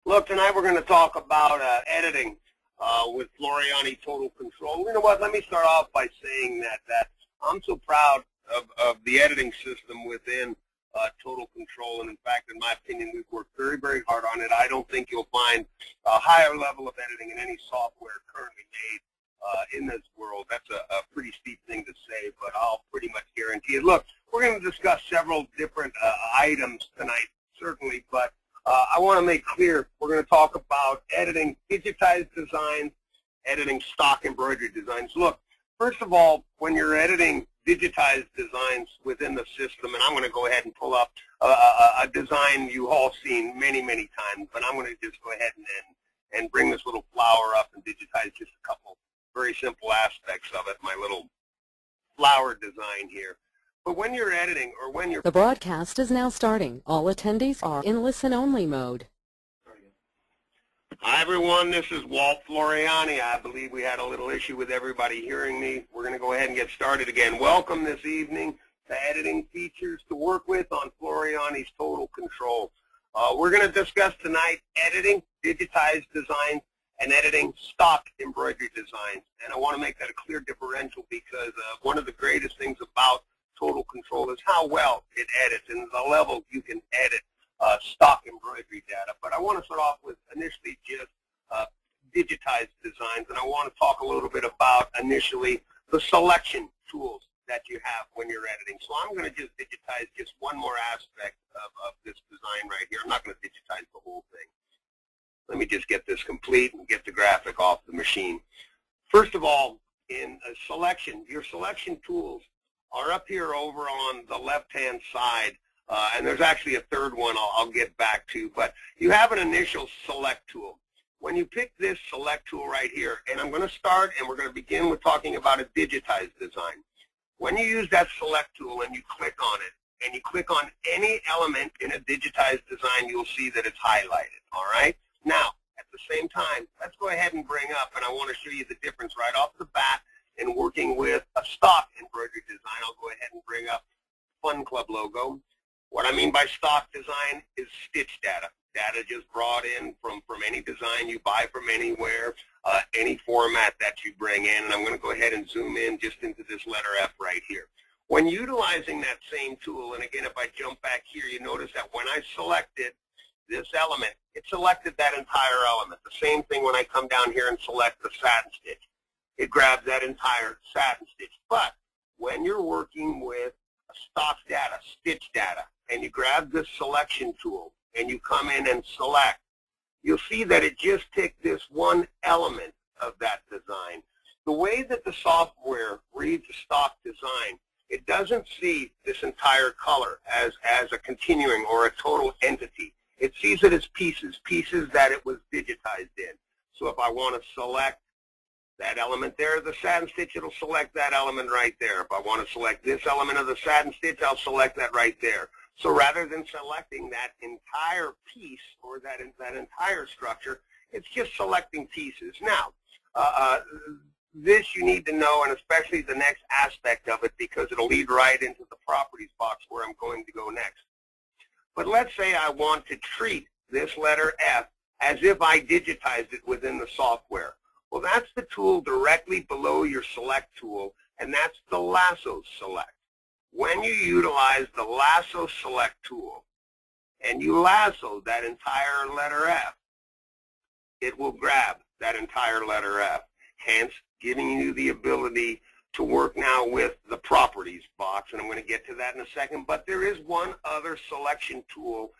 Look, tonight we're going to talk about editing with Floriani Total Control. You know what, let me start off by saying that I'm so proud of the editing system within Total Control, and in fact, in my opinion, we've worked very, very hard on it. I don't think you'll find a higher level of editing in any software currently made in this world. That's a pretty steep thing to say, but I'll pretty much guarantee it. Look, we're going to discuss several different items tonight, certainly, but I want to make clear we're going to talk about editing digitized designs, editing stock embroidery designs. Look, first of all, when you're editing digitized designs within the system, and I'm going to go ahead and pull up a design you've all seen many, many times, but I'm going to just go ahead and bring this little flower up and digitize just a couple very simple aspects of it, my little flower design here. But when you're editing, or when you're... The broadcast is now starting. All attendees are in listen-only mode. Hi, everyone. This is Walt Floriani. I believe we had a little issue with everybody hearing me. We're going to go ahead and get started again. Welcome this evening to Editing Features to Work With on Floriani's Total Control. We're going to discuss tonight editing digitized designs and editing stock embroidery designs. And I want to make that a clear differential because one of the greatest things about Total Control is how well it edits and the level you can edit stock embroidery data. But I want to start off with initially just digitized designs, and I want to talk a little bit about initially the selection tools that you have when you're editing. So I'm going to just digitize just one more aspect of this design right here. I'm not going to digitize the whole thing. Let me just get this complete and get the graphic off the machine. First of all, in a selection, your selection tools are up here over on the left-hand side, and there's actually a third one I'll get back to, but you have an initial select tool. When you pick this select tool right here, and I'm going to start and we're going to begin with talking about a digitized design. When you use that select tool and you click on it, and you click on any element in a digitized design, you'll see that it's highlighted, all right? Now, at the same time, let's go ahead and bring up, and I want to show you the difference right off the bat in working with a stock embroidery design. I'll go ahead and bring up Fun Club logo. What I mean by stock design is stitch data. Data just brought in from any design you buy from anywhere, any format that you bring in. And I'm going to go ahead and zoom in just into this letter F right here. When utilizing that same tool, and again, if I jump back here, you notice that when I selected this element, it selected that entire element. The same thing when I come down here and select the satin stitch. It grabs that entire satin stitch. But when you're working with stock data, stitch data, and you grab this selection tool and you come in and select, you'll see that it just picked this one element of that design. The way that the software reads a stock design, it doesn't see this entire color as a continuing or a total entity. It sees it as pieces that it was digitized in. So if I want to select that element there, the satin stitch, it'll select that element right there. If I want to select this element of the satin stitch, I'll select that right there. So rather than selecting that entire piece or that entire structure, it's just selecting pieces. Now, this you need to know, and especially the next aspect of it, because it'll lead right into the properties box where I'm going to go next. But let's say I want to treat this letter F as if I digitized it within the software. Well, that's the tool directly below your select tool, and that's the Lasso Select. When you utilize the Lasso Select tool and you lasso that entire letter F, it will grab that entire letter F, hence giving you the ability to work now with the properties box, and I'm going to get to that in a second. But there is one other selection tool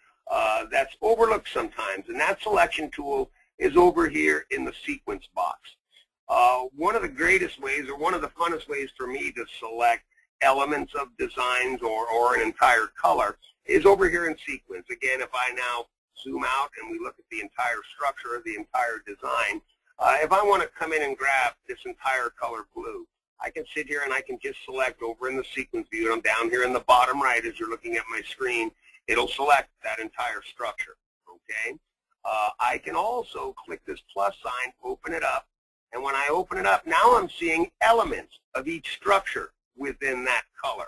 that's overlooked sometimes, and that selection tool is over here in the sequence box. One of the greatest ways, or one of the funnest ways for me to select elements of designs or an entire color is over here in sequence. Again, if I now zoom out and we look at the entire structure of the entire design, if I want to come in and grab this entire color blue, I can sit here and I can just select over in the sequence view, and I'm down here in the bottom right as you're looking at my screen, it'll select that entire structure, okay? I can also click this plus sign, open it up, and when I open it up, now I'm seeing elements of each structure within that color.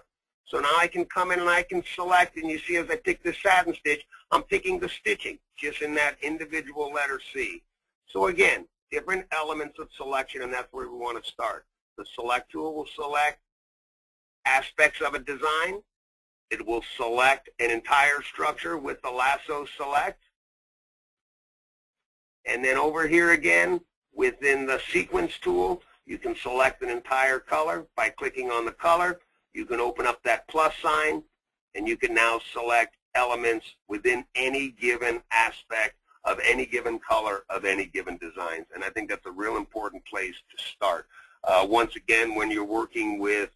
So now I can come in and I can select, and you see as I pick the satin stitch, I'm picking the stitching just in that individual letter C. So again, different elements of selection, and that's where we want to start. The select tool will select aspects of a design. It will select an entire structure with the Lasso Select. And then over here again, within the sequence tool, you can select an entire color by clicking on the color. You can open up that plus sign, and you can now select elements within any given aspect of any given color of any given designs. And I think that's a real important place to start. Once again, when you're working with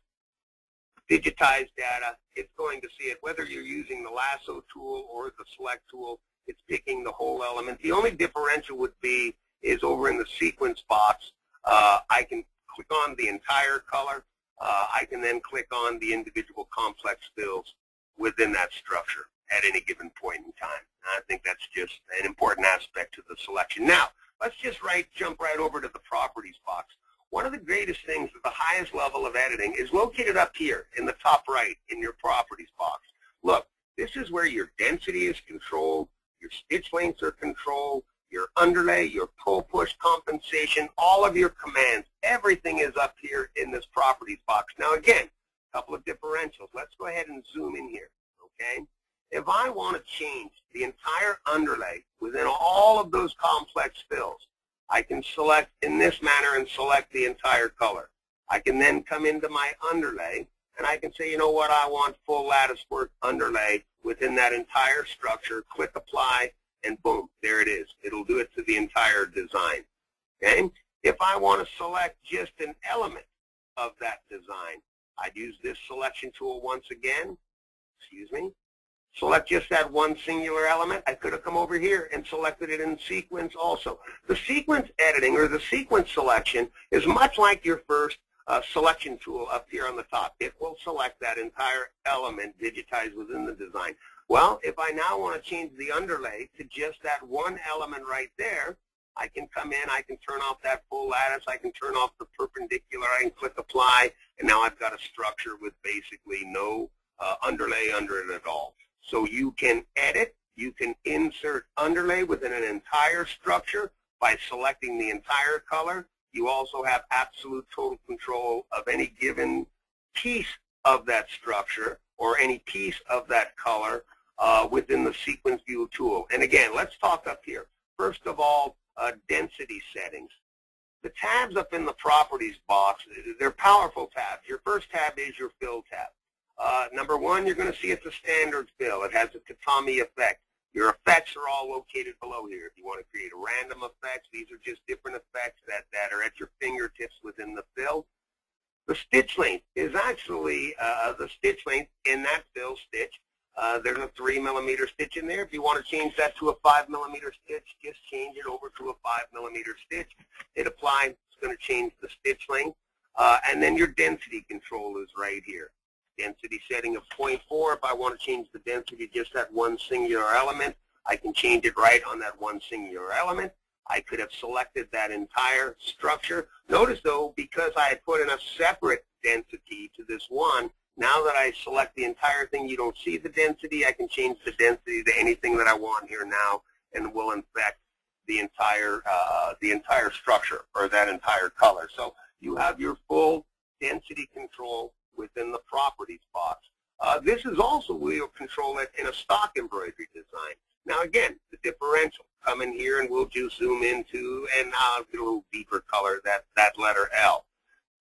digitized data, it's going to see it, whether you're using the lasso tool or the select tool, it's picking the whole element. The only differential would be is over in the sequence box, I can click on the entire color. I can then click on the individual complex fills within that structure at any given point in time. And I think that's just an important aspect to the selection. Now, let's just jump right over to the properties box. One of the greatest things at the highest level of editing is located up here in the top right in your properties box. Look, this is where your density is controlled, your stitch lengths are controlled, your underlay, your pull-push compensation, all of your commands, everything is up here in this properties box. Now again, a couple of differentials. Let's go ahead and zoom in here, okay? If I want to change the entire underlay within all of those complex fills, I can select in this manner and select the entire color. I can then come into my underlay, and I can say, you know what, I want full lattice work underlay within that entire structure, click apply, and boom, there it is. It'll do it to the entire design. Okay? If I want to select just an element of that design, I'd use this selection tool once again. Excuse me. Select just that one singular element. I could have come over here and selected it in sequence also. The sequence editing or the sequence selection is much like your first selection tool up here on the top. It will select that entire element digitized within the design. Well, if I now want to change the underlay to just that one element right there, I can come in, I can turn off that full lattice, I can turn off the perpendicular, I can click apply, and now I've got a structure with basically no underlay under it at all. So you can edit, you can insert underlay within an entire structure by selecting the entire color. You also have absolute total control of any given piece of that structure or any piece of that color within the sequence view tool. And again, let's talk up here. First of all, density settings. The tabs up in the properties box, they're powerful tabs. Your first tab is your fill tab. Number one, you're going to see it's a standard fill. It has a tatami effect. Your effects are all located below here. If you want to create a random effects, these are just different effects that are at your fingertips within the fill. The stitch length is actually the stitch length in that fill stitch. There's a 3mm stitch in there. If you want to change that to a 5mm stitch, just change it over to a 5mm stitch. Hit apply. It's going to change the stitch length. And then your density control is right here. Density setting of 0.4. If I want to change the density just that one singular element, I can change it right on that one singular element. I could have selected that entire structure. Notice though, because I had put in a separate density to this one, now that I select the entire thing, you don't see the density. I can change the density to anything that I want here now, and will infect the entire structure or that entire color. So you have your full density control within the properties box. This is also where you'll control it in a stock embroidery design. Now again, the differential. Come in here and we'll just zoom into, and I'll get a little deeper color, that letter L.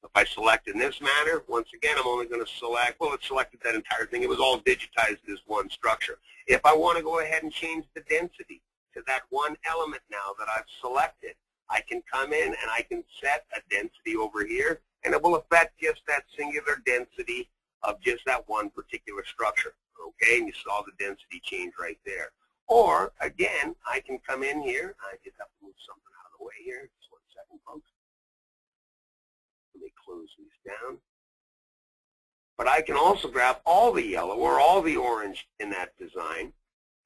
If I select in this manner, once again, I'm only going to select, well, it selected that entire thing. It was all digitized as one structure. If I want to go ahead and change the density to that one element now that I've selected, I can come in and I can set a density over here, and it will affect just that singular density of just that one particular structure. Okay, and you saw the density change right there. Or, again, I can come in here. I just have to move something out of the way here. Just 1 second, folks. Let me close these down. But I can also grab all the yellow or all the orange in that design,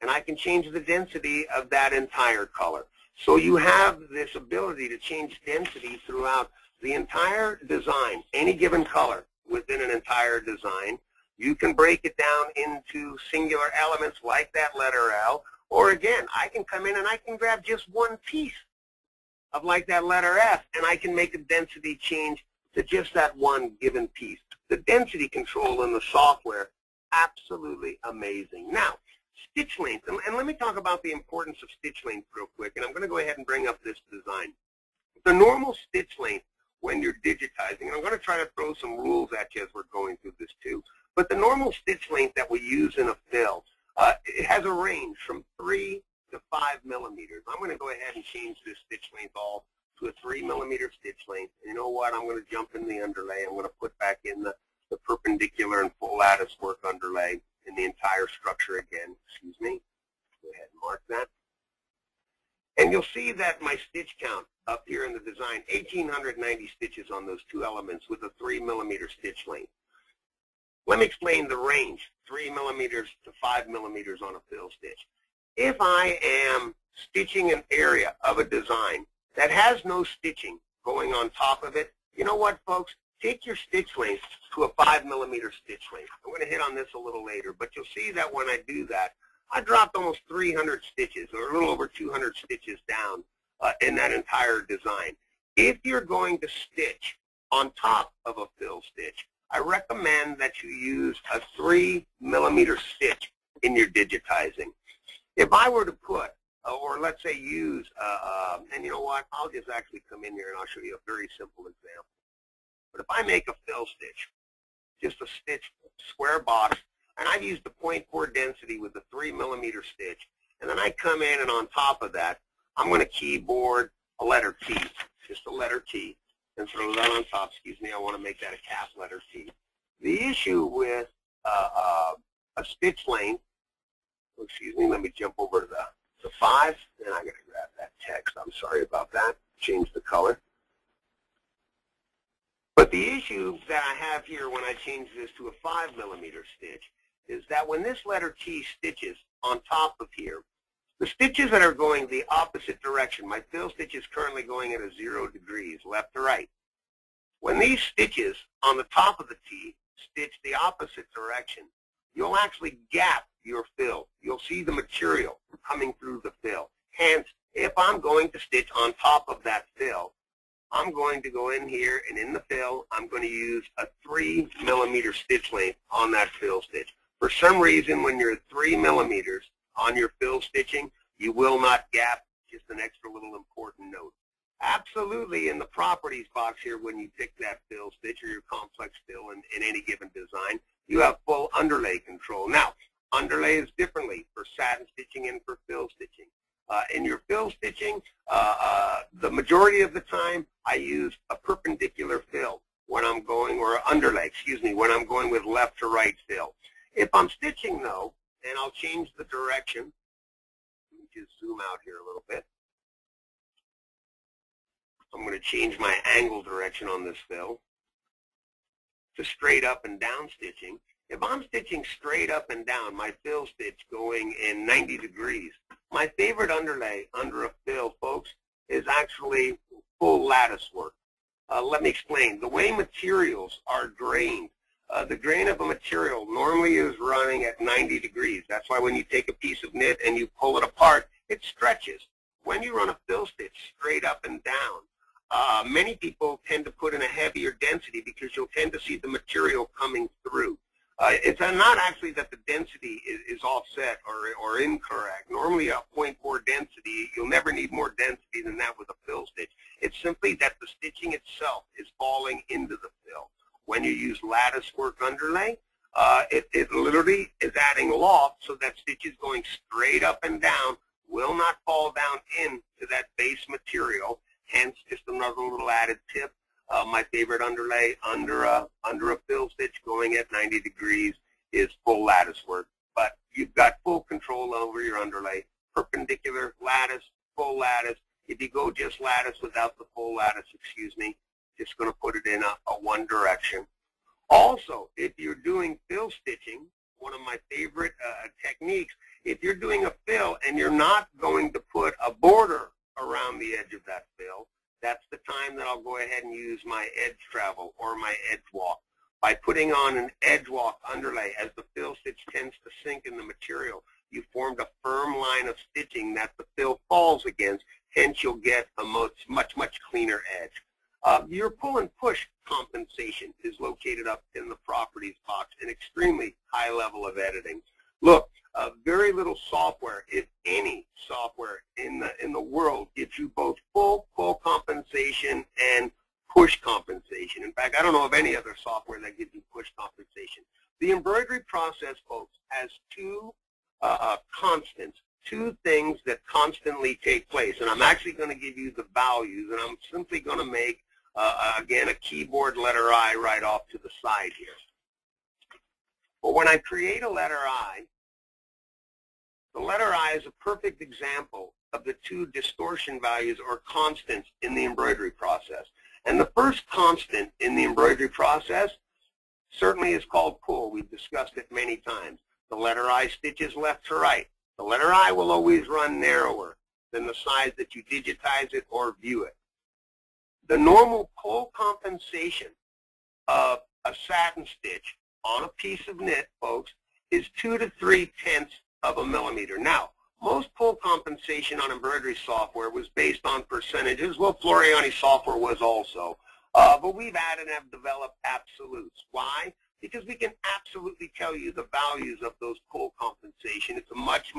and I can change the density of that entire color. So you have this ability to change density throughout the entire design, any given color within an entire design. You can break it down into singular elements like that letter L, or again, I can come in and I can grab just one piece of like that letter F, and I can make a density change to just that one given piece. The density control in the software, absolutely amazing. Now, stitch length, and let me talk about the importance of stitch length real quick, and I'm going to go ahead and bring up this design. The normal stitch length when you're digitizing, and I'm going to try to throw some rules at you as we're going through this too, but the normal stitch length that we use in a fill, it has a range from 3 to 5 millimeters. I'm going to go ahead and change this stitch length all to a 3 millimeter stitch length. And you know what? I'm going to jump in the underlay. I'm going to put back in the perpendicular and full lattice work underlay in the entire structure again. Excuse me. Go ahead and mark that. And you'll see that my stitch count up here in the design, 1,890 stitches on those two elements with a 3 millimeter stitch length. Let me explain the range, 3 millimeters to 5 millimeters on a fill stitch. If I am stitching an area of a design that has no stitching going on top of it, you know what, folks? Take your stitch length to a 5 millimeter stitch length. I'm going to hit on this a little later, but you'll see that when I do that, I dropped almost 300 stitches, or a little over 200 stitches down in that entire design. If you're going to stitch on top of a fill stitch, I recommend that you use a 3 millimeter stitch in your digitizing. If I were to put, or let's say use, and you know what, I'll just actually come in here and I'll show you a very simple example. But if I make a fill stitch, just a stitch, square box, and I've used the 0.4 density with the 3 millimeter stitch, and then I come in and on top of that, I'm going to keyboard a letter T, just a letter T, and throw that on top. Excuse me, I want to make that a cap letter T. The issue with a stitch length, excuse me, let me jump over to the 5, and I got to grab that text. I'm sorry about that. Change the color. But the issue that I have here when I change this to a 5 millimeter stitch is that when this letter T stitches on top of here, the stitches that are going the opposite direction, my fill stitch is currently going at a 0 degrees, left to right. When these stitches on the top of the T stitch the opposite direction, you'll actually gap your fill. You'll see the material coming through the fill. Hence, if I'm going to stitch on top of that fill, I'm going to go in here and in the fill, I'm going to use a 3 millimeter stitch length on that fill stitch. For some reason, when you're at 3 millimeters on your fill stitching, you will not gap. Just an extra little important note. Absolutely, in the properties box here, when you pick that fill stitch or your complex fill in any given design, you have full underlay control. Now, underlay is differently for satin stitching and for fill stitching. In your fill stitching, the majority of the time, I use a perpendicular fill when I'm going, or underlay, excuse me, when I'm going with left to right fill. If I'm stitching, though, and I'll change the direction, let me just zoom out here a little bit. I'm going to change my angle direction on this fill to straight up and down stitching. If I'm stitching straight up and down, my fill stitch going in 90 degrees, my favorite underlay under a fill, folks, is actually full lattice work. Let me explain. The way materials are grained, the grain of a material normally is running at 90 degrees. That's why when you take a piece of knit and you pull it apart, it stretches. When you run a fill stitch straight up and down, many people tend to put in a heavier density because you'll tend to see the material coming through. It's not actually that the density is offset or incorrect. Normally a 0.4 density, you'll never need more density than that with a fill stitch. It's simply that the stitching itself is falling into the fill. When you use lattice work underlay, it literally is adding loft so that stitches going straight up and down will not fall down into that base material. Hence, just another little added tip. My favorite underlay under a fill stitch going at 90 degrees is full lattice work. But you've got full control over your underlay. Perpendicular lattice, full lattice. If you go just lattice without the full lattice, excuse me, just going to put it in a one direction. Also, if you're doing fill stitching, one of my favorite techniques, if you're doing a fill and you're not going to put a border around the edge of that fill, that's the time that I'll go ahead and use my edge travel or my edge walk. by putting on an edge walk underlay as the fill stitch tends to sink in the material. You formed a firm line of stitching that the fill falls against, hence you'll get a much cleaner edge. Your pull and push compensation is located up in the properties box, an extremely high level of editing. Look, very little software, if any software in the world, gives you both full pull compensation and push compensation. In fact, I don't know of any other software that gives you push compensation. The embroidery process, folks, has two constants, two things that constantly take place. And I'm actually going to give you the values, and I'm simply going to make, again, a keyboard letter I right off to the side here. But when I create a letter I, the letter I is a perfect example of the two distortion values or constants in the embroidery process. And the first constant in the embroidery process certainly is called pull. We've discussed it many times. The letter I stitches left to right. The letter I will always run narrower than the size that you digitize it or view it. The normal pull compensation of a satin stitch on a piece of knit, folks, is 2 to 3/10 of a millimeter. Now, most pull compensation on embroidery software was based on percentages. Well, Floriani software was also. But we've added and have developed absolutes. Why? Because we can absolutely tell you the values of those pull compensation. It's a much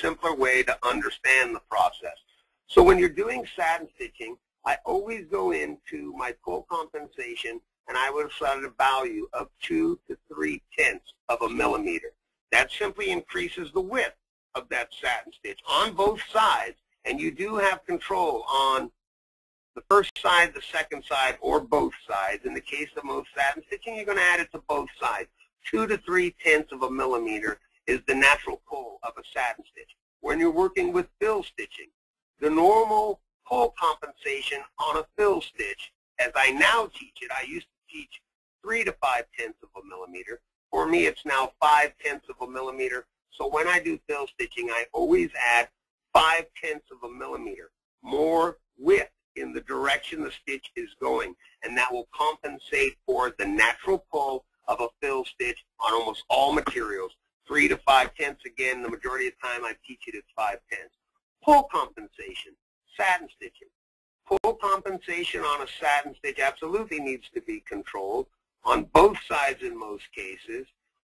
simpler way to understand the process. So when you're doing satin stitching, I always go into my pull compensation and I would set a value of 2 to 3/10 of a millimeter. That simply increases the width of that satin stitch on both sides, and you do have control on the first side, the second side, or both sides. In the case of most satin stitching, you're going to add it to both sides. 2 to 3/10 of a millimeter is the natural pull of a satin stitch. When you're working with fill stitching, the normal pull compensation on a fill stitch, as I now teach it, I used to teach 3 to 5/10 of a millimeter. For me, it's now 5/10 of a millimeter. So when I do fill stitching, I always add 5/10 of a millimeter, more width in the direction the stitch is going, and that will compensate for the natural pull of a fill stitch on almost all materials. 3 to 5/10, again, the majority of the time I teach it, it's 5/10. Pull compensation, satin stitching. Pull compensation on a satin stitch absolutely needs to be controlled on both sides in most cases.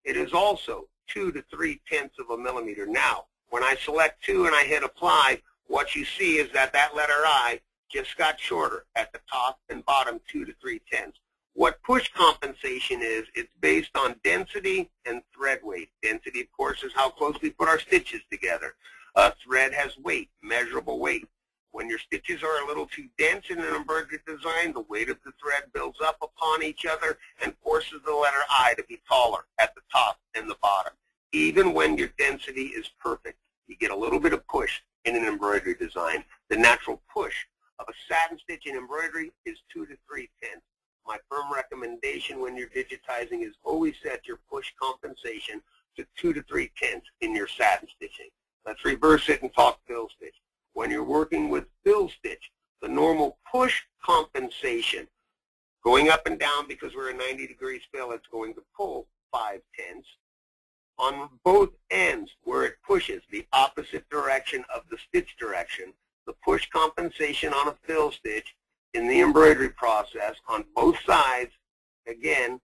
It is also 2 to 3/10 of a millimeter. Now, when I select 2 and I hit apply, what you see is that that letter I just got shorter at the top and bottom 2 to 3/10. What push compensation is, it's based on density and thread weight. Density, of course, is how close we put our stitches together. Thread has weight, measurable weight. When your stitches are a little too dense in an embroidery design, the weight of the thread builds up upon each other and forces the letter I to be taller at the top and the bottom. Even when your density is perfect, you get a little bit of push in an embroidery design. The natural push of a satin stitch in embroidery is 2 to 3/10. My firm recommendation when you're digitizing is always set your push compensation to 2 to 3/10 in your satin stitching. Let's reverse it and talk fill stitch. When you're working with fill stitch, the normal push compensation, going up and down because we're a 90-degree fill, it's going to pull 5/10. On both ends, where it pushes the opposite direction of the stitch direction, the push compensation on a fill stitch in the embroidery process on both sides, again,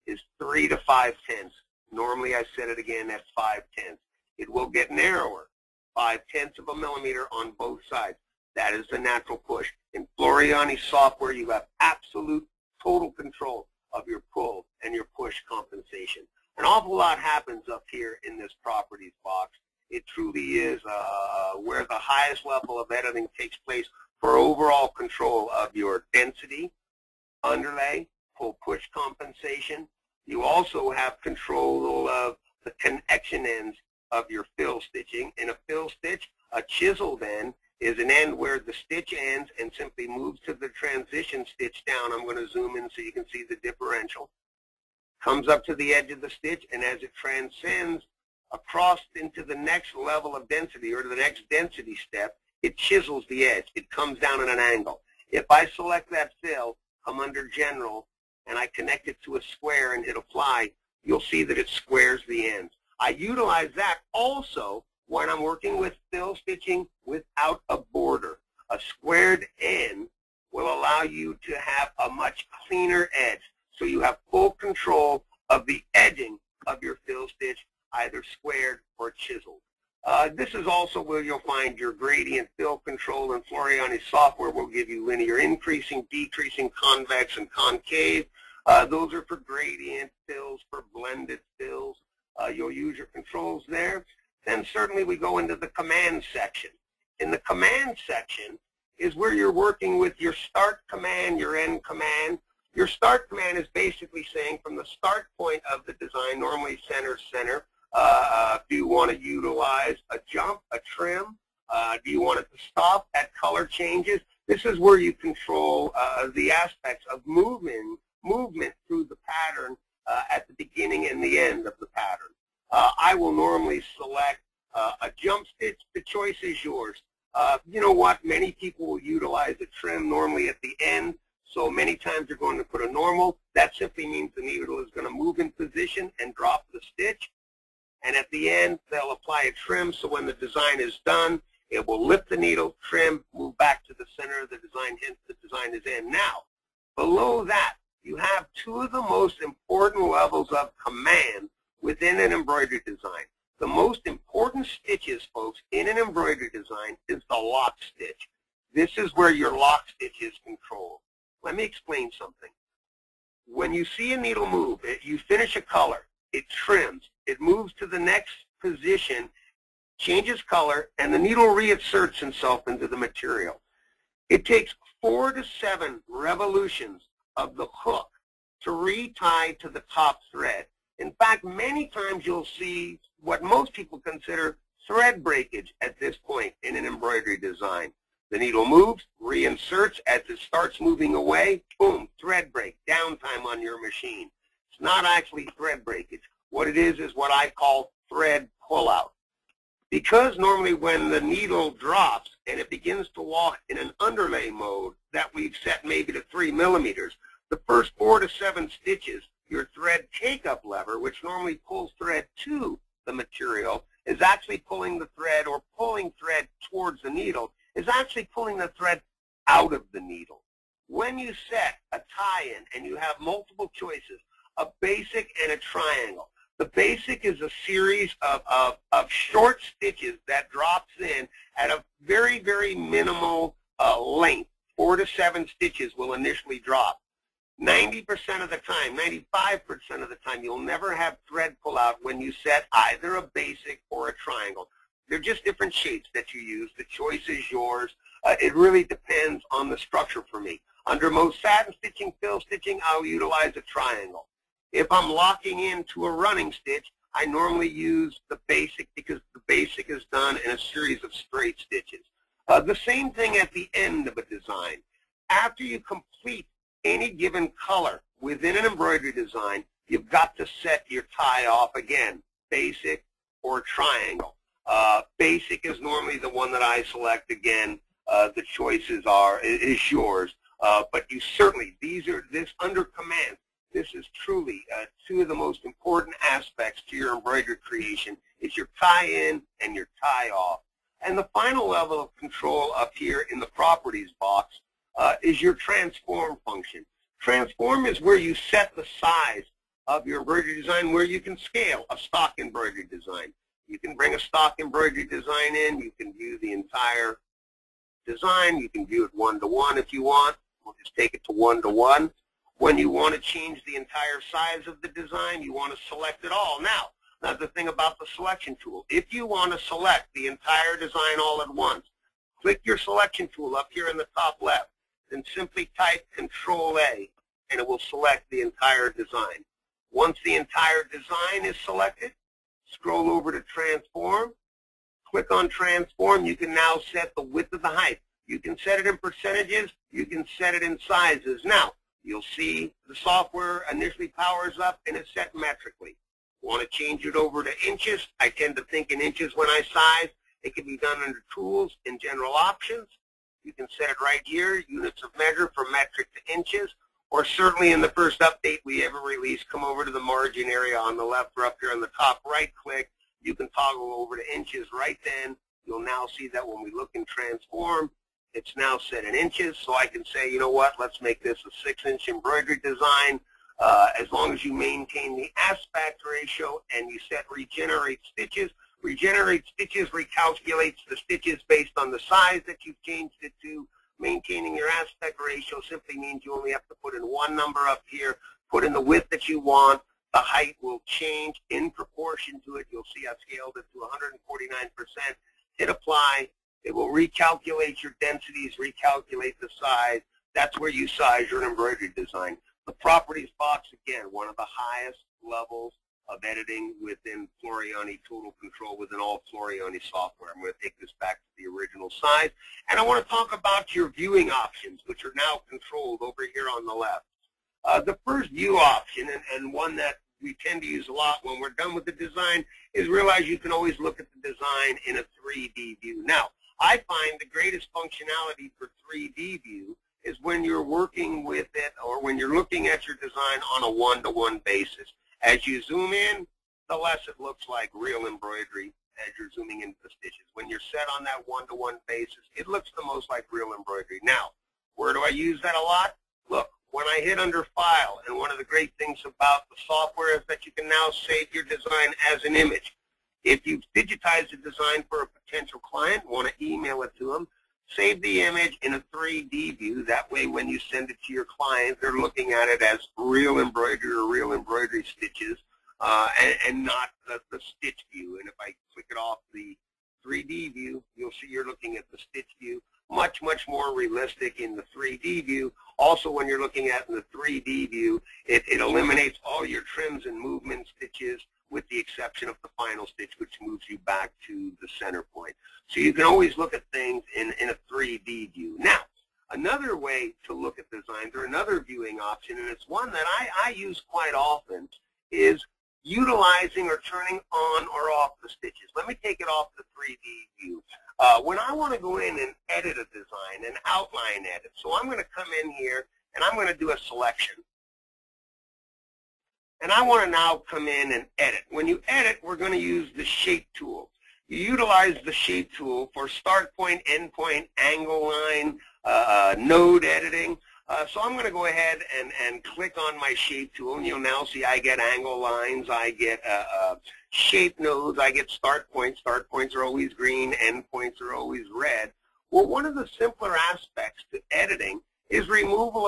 is 3 to 5/10. Normally I set it again at 5/10. It will get narrower, 5/10 of a millimeter on both sides. That is the natural push. In Floriani software, you have absolute total control of your pull and your push compensation. An awful lot happens up here in this properties box. It truly is where the highest level of editing takes place for overall control of your density, underlay, pull-push compensation. You also have control of the connection ends of your fill stitching. In a fill stitch, a chiseled end is an end where the stitch ends and simply moves to the transition stitch down. I'm going to zoom in so you can see the differential. Comes up to the edge of the stitch, and as it transcends across into the next level of density or to the next density step, it chisels the edge. It comes down at an angle. If I select that fill, come under General, and I connect it to a square and hit apply, you'll see that it squares the ends. I utilize that also when I'm working with fill stitching without a border. A squared end will allow you to have a much cleaner edge, so you have full control of the edging of your fill stitch, either squared or chiseled. This is also where you'll find your gradient fill control, and Floriani software will give you linear increasing, decreasing, convex, and concave. Those are for gradient fills, for blended fills. You'll use your controls there. Then certainly we go into the command section. In the command section is where you're working with your start command, your end command. Your start command is basically saying from the start point of the design, normally center, do you want to utilize a jump, a trim? Do you want it to stop at color changes? This is where you control the aspects of movement through the pattern at the beginning and the end of the pattern. I will normally select a jump stitch. The choice is yours. You know what? Many people will utilize a trim normally at the end. So many times you're going to put a normal. That simply means the needle is going to move in position and drop the stitch. And at the end, they'll apply a trim, so when the design is done, it will lift the needle, trim, move back to the center of the design, hence the design is in. Now, below that, you have two of the most important levels of command within an embroidery design. The most important stitches, folks, in an embroidery design is the lock stitch. This is where your lock stitch is controlled. Let me explain something. When you see a needle move, you finish a color, it trims, it moves to the next position, changes color, and the needle reinserts itself into the material. It takes 4 to 7 revolutions of the hook to retie to the top thread. In fact, many times you'll see what most people consider thread breakage at this point in an embroidery design. The needle moves, reinserts, as it starts moving away, boom, thread break, downtime on your machine. It's not actually thread breakage. What it is what I call thread pullout. Because normally when the needle drops and it begins to walk in an underlay mode that we've set maybe to 3 millimeters, the first 4 to 7 stitches, your thread take-up lever, which normally pulls thread to the material, is actually pulling the thread or pulling thread towards the needle, is actually pulling the thread out of the needle. When you set a tie-in and you have multiple choices, a basic and a triangle, the basic is a series of short stitches that drops in at a very, very minimal length. 4 to 7 stitches will initially drop. 90% of the time, 95% of the time, you'll never have thread pull out when you set either a basic or a triangle. They're just different shapes that you use. The choice is yours. It really depends on the structure for me. Under most satin stitching, fill stitching, I'll utilize a triangle. If I'm locking into a running stitch, I normally use the basic because the basic is done in a series of straight stitches. The same thing at the end of a design. After you complete any given color within an embroidery design, you've got to set your tie off again, basic or triangle. Basic is normally the one that I select again. The choices is yours. But you certainly, this under command, this is truly two of the most important aspects to your embroidery creation is your tie-in and your tie-off. And the final level of control up here in the properties box is your transform function. Transform is where you set the size of your embroidery design, where you can scale a stock embroidery design. You can bring a stock embroidery design in. You can view the entire design. You can view it 1-to-1 if you want. We'll just take it to 1-to-1. When you want to change the entire size of the design, you want to select it all. Now, another thing about the selection tool, if you want to select the entire design all at once, click your selection tool up here in the top left, then simply type Control-A, and it will select the entire design. Once the entire design is selected, scroll over to Transform, click on Transform. You can now set the width of the height. You can set it in percentages. You can set it in sizes. Now, you'll see the software initially powers up and it's set metrically. Want to change it over to inches? I tend to think in inches when I size. It can be done under Tools and General Options. You can set it right here, units of measure from metric to inches. or certainly in the first update we ever released, come over to the margin area on the left or up here on the top, right click. You can toggle over to inches right then. You'll now see that when we look and transform, it's now set in inches. So I can say, you know what, let's make this a 6-inch embroidery design. As long as you maintain the aspect ratio and you set regenerate stitches. Regenerate stitches recalculates the stitches based on the size that you've changed it to. Maintaining your aspect ratio simply means you only have to put in one number up here, put in the width that you want. The height will change in proportion to it. You'll see I've scaled it to 149%. Hit apply. It will recalculate your densities, recalculate the size. That's where you size your embroidery design. The properties box, again, one of the highest levels of editing within Floriani Total Control, within all Floriani software. I'm going to take this back to the original size. And I want to talk about your viewing options, which are now controlled over here on the left. The first view option, and one that we tend to use a lot when we're done with the design, is realize you can always look at the design in a 3D view. Now, I find the greatest functionality for 3D view is when you're working with it or when you're looking at your design on a one-to-one basis. As you zoom in, the less it looks like real embroidery as you're zooming into the stitches. When you're set on that one-to-one basis, it looks the most like real embroidery. Now, where do I use that a lot? Look, when I hit under File, and one of the great things about the software is that you can now save your design as an image. If you've digitized a design for a potential client, want to email it to them, save the image in a 3D view. That way when you send it to your client, they're looking at it as real embroidery or real embroidery stitches and not the stitch view. And if I click it off the 3D view, you'll see you're looking at the stitch view. Much, much more realistic in the 3D view. Also, when you're looking at in the 3D view, it eliminates all your trims and movement stitches with the exception of the final stitch, which moves you back to the center point. So you can always look at things in a 3D view. Now, another way to look at designs, or another viewing option, and it's one that I use quite often, is utilizing or turning on or off the stitches. Let me take it off the 3D view. When I want to go in and edit a design, an outline edit, so I'm going to come in here and I'm going to do a selection. And I want to now come in and edit. When you edit, we're going to use the shape tool. You utilize the shape tool for start point, end point, angle line, node editing. So I'm going to go ahead and click on my shape tool, and you'll now see I get angle lines, I get shape nodes, I get start points. Start points are always green, end points are always red. Well, one of the simpler aspects to editing is removal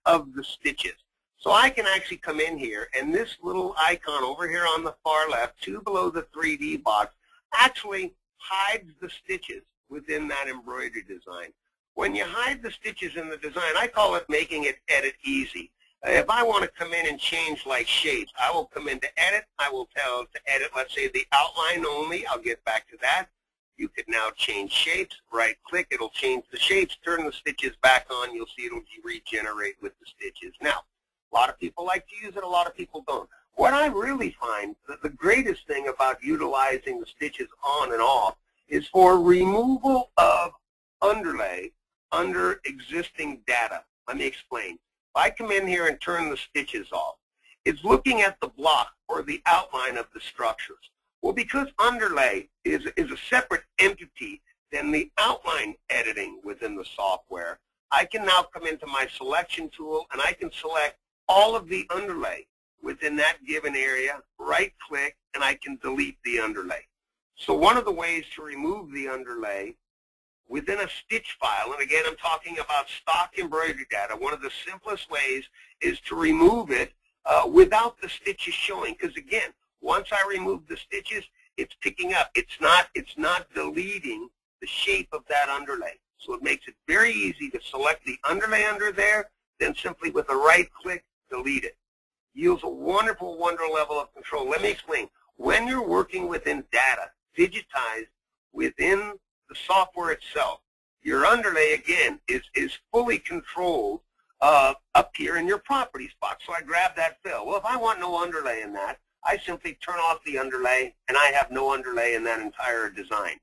of the stitches. So I can actually come in here, and this little icon over here on the far left, 2 below the 3D box, actually hides the stitches within that embroidery design. When you hide the stitches in the design, I call it making it edit easy. If I want to come in and change like shapes, I will come into edit. I will tell it to edit, let's say, the outline only. I'll get back to that. You could now change shapes. Right click, it'll change the shapes. Turn the stitches back on. You'll see it'll regenerate with the stitches. Now, a lot of people like to use it, a lot of people don't. What I really find that the greatest thing about utilizing the stitches on and off is for removal of underlay under existing data. Let me explain. If I come in here and turn the stitches off, it's looking at the block or the outline of the structures. Well, because underlay is a separate entity than the outline editing within the software, I can now come into my selection tool and I can select all of the underlay within that given area, right click, and I can delete the underlay. So one of the ways to remove the underlay within a stitch file, and again I'm talking about stock embroidery data, one of the simplest ways is to remove it without the stitches showing, because again, once I remove the stitches, it's picking up. It's not deleting the shape of that underlay. So it makes it very easy to select the underlay under there, then simply with a right click, delete it. Yields a wonderful, wonderful level of control. Let me explain. When you're working within data, digitized within the software itself, your underlay, again, is fully controlled up here in your properties box. So I grab that fill. Well, if I want no underlay in that, I simply turn off the underlay, and I have no underlay in that entire design.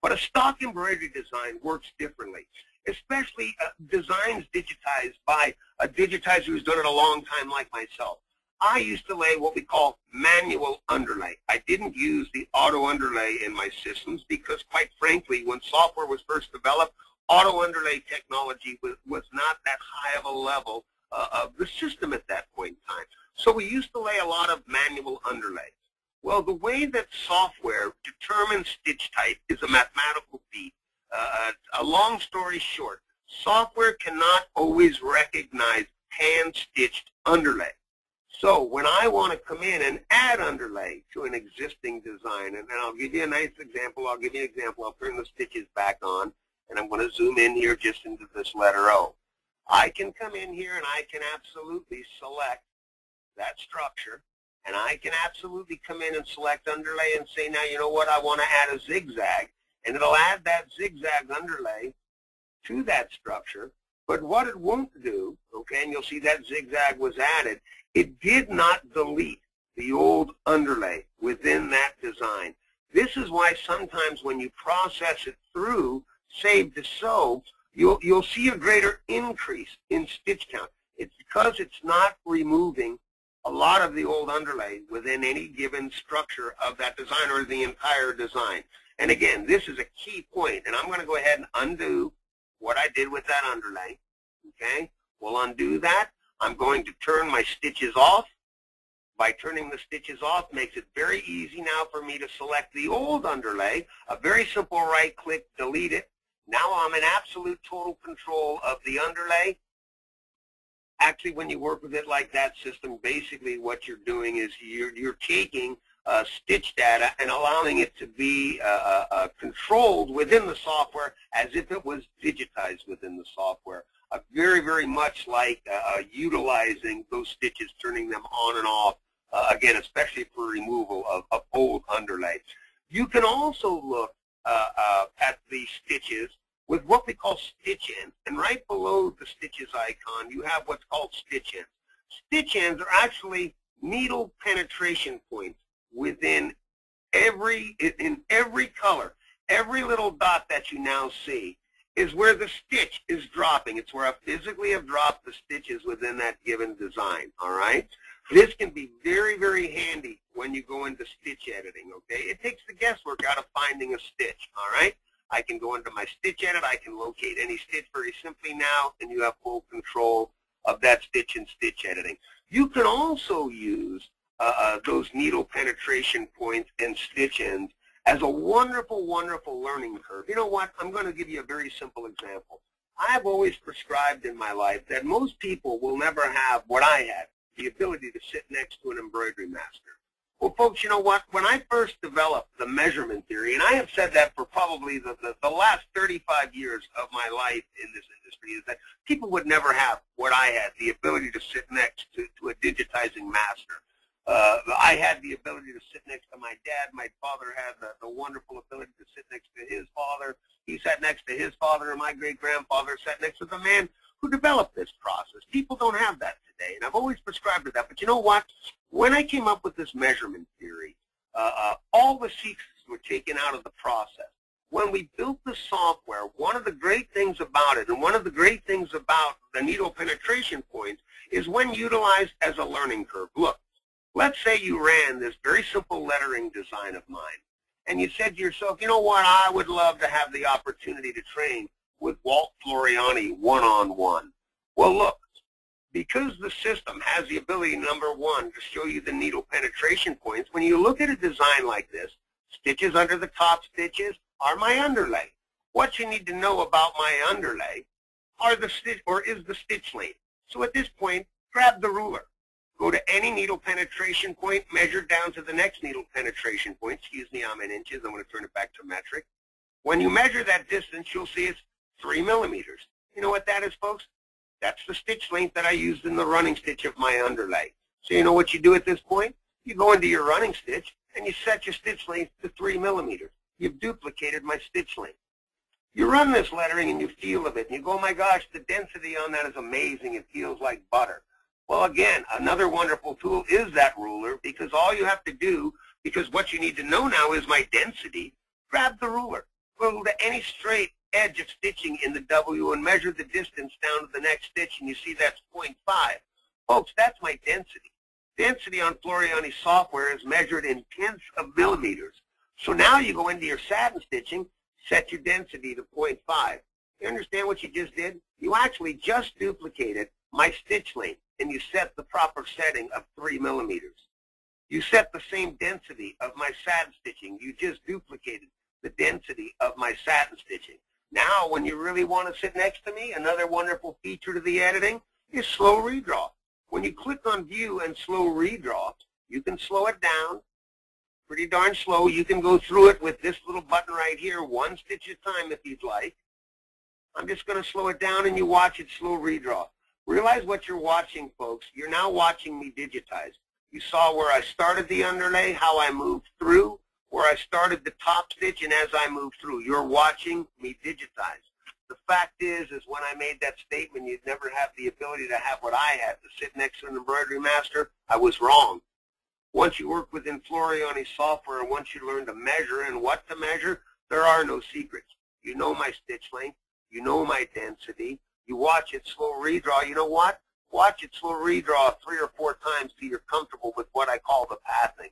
But a stock embroidery design works differently, especially designs digitized by a digitizer who's done it a long time like myself. I used to lay what we call manual underlay. I didn't use the auto underlay in my systems because, quite frankly, when software was first developed, auto underlay technology was not that high of a level of the system at that point in time. So we used to lay a lot of manual underlay. Well, the way that software determines stitch type is a mathematical feat. A long story short, software cannot always recognize hand-stitched underlay. So when I want to come in and add underlay to an existing design, and I'll give you a nice example. I'll turn the stitches back on, and I'm going to zoom in here just into this letter O. I can come in here and I can absolutely select that structure, and I can absolutely come in and select underlay and say, now, you know what, I want to add a zigzag, and it'll add that zigzag underlay to that structure. But what it won't do, okay, and you'll see that zigzag was added, it did not delete the old underlay within that design. This is why sometimes when you process it through save to sew, you'll see a greater increase in stitch count. It's because it's not removing a lot of the old underlay within any given structure of that design or the entire design. And again, this is a key point, and I'm going to go ahead and undo what I did with that underlay. Okay, we'll undo that. I'm going to turn my stitches off. By turning the stitches off makes it very easy now for me to select the old underlay. A very simple right click, delete it. Now I'm in absolute total control of the underlay. Actually, when you work with it like that system, basically what you're doing is you're taking stitch data and allowing it to be controlled within the software as if it was digitized within the software. Very, very much like utilizing those stitches, turning them on and off, again, especially for removal of old underlay. You can also look at the stitches with what we call stitch ends, and right below the stitches icon, you have what's called stitch ends. Stitch ends are actually needle penetration points within every color. Every little dot that you now see is where the stitch is dropping. It's where I physically have dropped the stitches within that given design, all right? This can be very, very handy when you go into stitch editing, okay? It takes the guesswork out of finding a stitch, all right? I can go into my stitch edit. I can locate any stitch very simply now, and you have full control of that stitch in stitch editing. You can also use those needle penetration points and stitch ends as a wonderful, wonderful learning curve. You know what? I'm going to give you a very simple example. I've always prescribed in my life that most people will never have what I had, the ability to sit next to an embroidery master. Well, folks, you know what? When I first developed the measurement theory, and I have said that for probably the last 35 years of my life in this industry, is that people would never have what I had, the ability to sit next to a digitizing master. I had the ability to sit next to my dad. My father had the wonderful ability to sit next to his father. He sat next to his father, and my great-grandfather sat next to the man who developed this process. People don't have that today, and I've always prescribed to that. But you know what? When I came up with this measurement theory, all the secrets were taken out of the process. When we built the software, one of the great things about it, and one of the great things about the needle penetration points, is when utilized as a learning curve. Look, let's say you ran this very simple lettering design of mine, and you said to yourself, you know what, I would love to have the opportunity to train with Walt Floriani one-on-one. Well, look, because the system has the ability, number one, to show you the needle penetration points, when you look at a design like this, stitches under the top stitches are my underlay. What you need to know about my underlay are the stitch, or is the stitch length. So at this point, grab the ruler. Go to any needle penetration point, measure down to the next needle penetration point. Excuse me, I'm in inches. I'm going to turn it back to metric. When you measure that distance, you'll see it's 3 millimeters. You know what that is, folks? That's the stitch length that I used in the running stitch of my underlay. So you know what you do at this point? You go into your running stitch, and you set your stitch length to 3 millimeters. You've duplicated my stitch length. You run this lettering, and you feel of it, and you go, oh my gosh, the density on that is amazing. It feels like butter. Well, again, another wonderful tool is that ruler, because all you have to do, because what you need to know now is my density, grab the ruler. go to any straight edge of stitching in the W and measure the distance down to the next stitch, and you see that's 0.5. Folks, that's my density. Density on Floriani software is measured in tenths of millimeters. So now you go into your satin stitching, set your density to 0.5. You understand what you just did? You actually just duplicated my stitch length, and you set the proper setting of 3 millimeters. You set the same density of my satin stitching. You just duplicated the density of my satin stitching. Now, when you really want to sit next to me, another wonderful feature to the editing is slow redraw. When you click on View and Slow Redraw, you can slow it down pretty darn slow. You can go through it with this little button right here, one stitch at a time if you'd like. I'm just going to slow it down, and you watch it slow redraw. Realize what you're watching, folks. You're now watching me digitize. You saw where I started the underlay, how I moved through, where I started the top stitch, and as I moved through. You're watching me digitize. The fact is when I made that statement, you'd never have the ability to have what I had, to sit next to an embroidery master. I was wrong. Once you work within Floriani software, and once you learn to measure and what to measure, there are no secrets. You know my stitch length. You know my density. You watch it slow redraw. You know what? Watch it slow redraw 3 or 4 times till you're comfortable with what I call the pathing.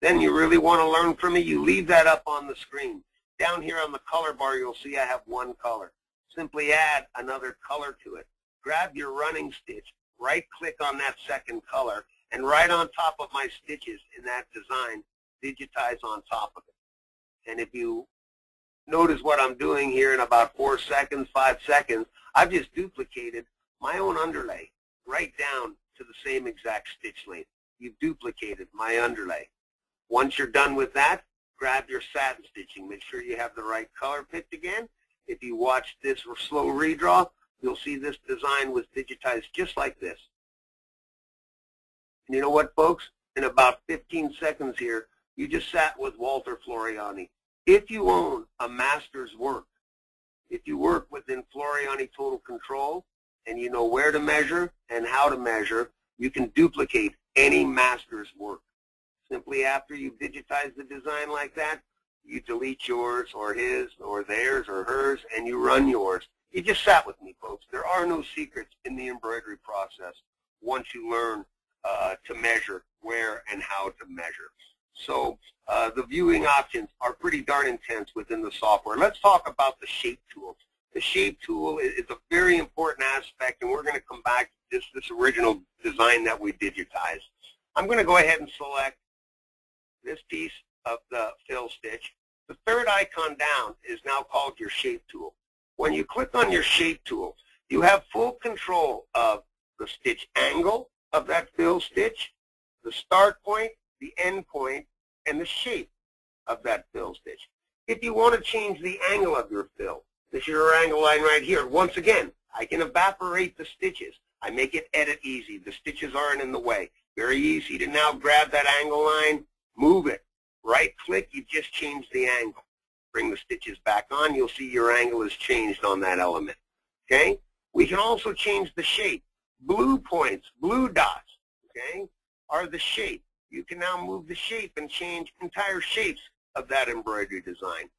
Then you really want to learn from me, you leave that up on the screen. Down here on the color bar, you'll see I have one color. Simply add another color to it. Grab your running stitch, right-click on that second color, and right on top of my stitches in that design, digitize on top of it. And if you notice what I'm doing here in about 4 seconds, 5 seconds, I've just duplicated my own underlay right down to the same exact stitch length. You've duplicated my underlay. Once you're done with that, grab your satin stitching. Make sure you have the right color picked again. If you watch this slow redraw, you'll see this design was digitized just like this. And you know what, folks? In about 15 seconds here, you just sat with Walter Floriani. If you own a master's work, if you work within Floriani Total Control, and you know where to measure and how to measure, you can duplicate any master's work. Simply after you digitize the design like that, you delete yours or his or theirs or hers, and you run yours. You just sat with me, folks. There are no secrets in the embroidery process once you learn to measure where and how to measure. So the viewing options are pretty darn intense within the software. Let's talk about the shape tool. The shape tool is a very important aspect, and we're going to come back to this original design that we digitized. I'm going to go ahead and select this piece of the fill stitch. The third icon down is now called your shape tool. When you click on your shape tool, you have full control of the stitch angle of that fill stitch, the start point, the end point, and the shape of that fill stitch. If you want to change the angle of your fill, this is your angle line right here. Once again, I can evaporate the stitches. I make it edit easy. The stitches aren't in the way. Very easy to now grab that angle line, move it. Right click, you just changed the angle. Bring the stitches back on, you'll see your angle is changed on that element. Okay? We can also change the shape. Blue points, blue dots, okay, are the shape. You can now move the shape and change entire shapes of that embroidery design.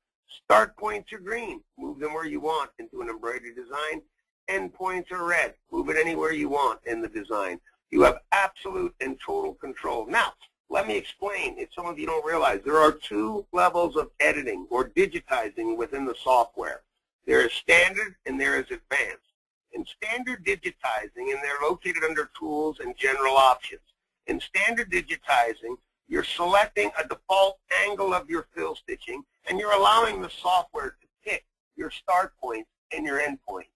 Start points are green. Move them where you want into an embroidery design. End points are red. Move it anywhere you want in the design. You have absolute and total control. Now, let me explain, if some of you don't realize, there are 2 levels of editing or digitizing within the software. There is standard and there is advanced. In standard digitizing, and they're located under tools and general options. In standard digitizing, you're selecting a default angle of your fill stitching, and you're allowing the software to pick your start points and your end points.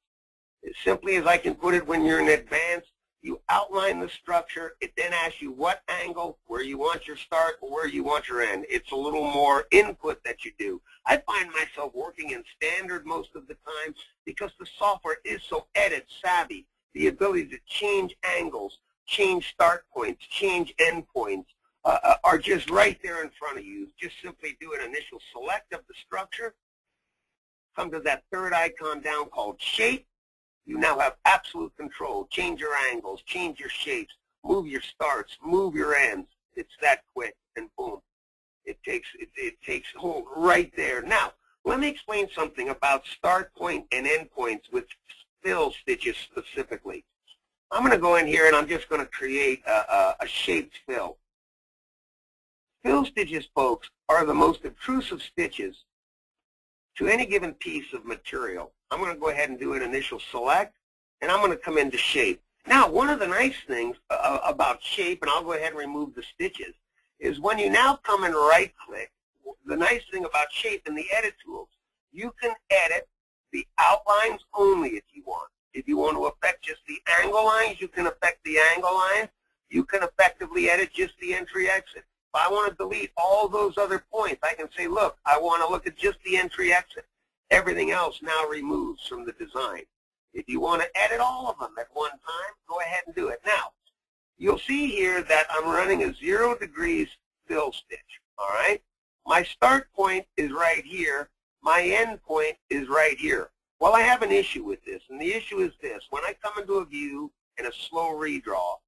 As simply as I can put it, when you're in advanced, you outline the structure. It then asks you what angle, where you want your start, or where you want your end. It's a little more input that you do. I find myself working in standard most of the time because the software is so edit savvy. The ability to change angles, change start points, change end points are just right there in front of you. Just simply do an initial select of the structure. Come to that third icon down called shape. You now have absolute control. Change your angles, change your shapes, move your starts, move your ends. It's that quick, and boom. It takes hold right there. Now, let me explain something about start point and end points with fill stitches specifically. I'm going to go in here and I'm just going to create a shaped fill. Fill stitches, folks, are the most obtrusive stitches to any given piece of material. I'm going to go ahead and do an initial select, and I'm going to come into shape. Now, one of the nice things about shape, and I'll go ahead and remove the stitches, is when you now come and right-click, the nice thing about shape in the edit tools, you can edit the outlines only if you want. If you want to affect just the angle lines, you can affect the angle lines. You can effectively edit just the entry-exit. If I want to delete all those other points, I can say, look, I want to look at just the entry-exit. Everything else now removes from the design. If you want to edit all of them at one time, go ahead and do it. Now, you'll see here that I'm running a 0 degrees fill stitch, all right? My start point is right here. My end point is right here. Well, I have an issue with this, and the issue is this. When I come into a view and a slow redraw,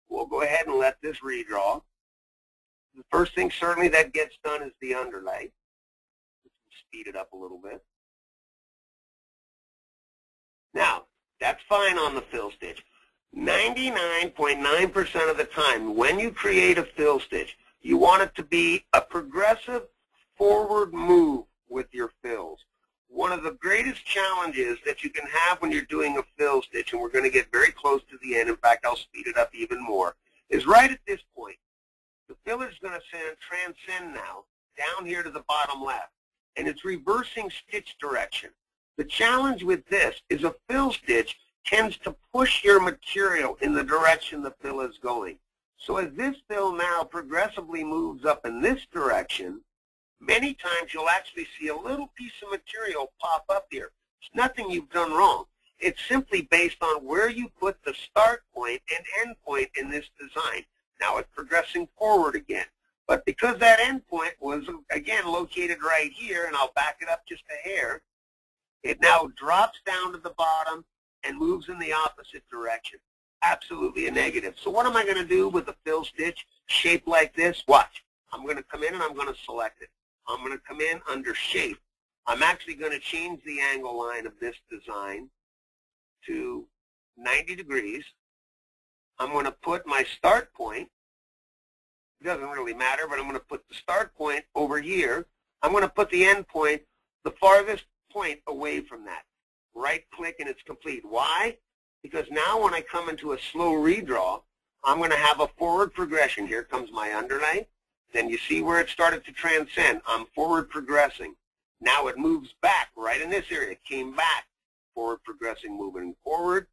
we'll go ahead and let this redraw. The first thing certainly that gets done is the underlay. Speed it up a little bit. Now, that's fine on the fill stitch. 99.9% of the time, when you create a fill stitch, you want it to be a progressive forward move with your fills. One of the greatest challenges that you can have when you're doing a fill stitch, and we're going to get very close to the end, in fact, I'll speed it up even more, is right at this point. The filler is going to transcend now down here to the bottom left, and it's reversing stitch direction. The challenge with this is a fill stitch tends to push your material in the direction the fill is going. So as this fill now progressively moves up in this direction, many times you'll actually see a little piece of material pop up here. It's nothing you've done wrong. It's simply based on where you put the start point and end point in this design. Now it's progressing forward again. But because that end point was, again, located right here, and I'll back it up just a hair, it now drops down to the bottom and moves in the opposite direction. Absolutely a negative. So what am I going to do with a fill stitch shaped like this? Watch. I'm going to come in and I'm going to select it. I'm going to come in under shape. I'm actually going to change the angle line of this design to 90 degrees. I'm going to put my start point. It doesn't really matter, but I'm going to put the start point over here. I'm going to put the end point the farthest point away from that. Right click and it's complete. Why? Because now when I come into a slow redraw, I'm going to have a forward progression. Here comes my underlay. Then you see where it started to transcend. I'm forward progressing. Now it moves back right in this area. It came back. Forward progressing, moving forward.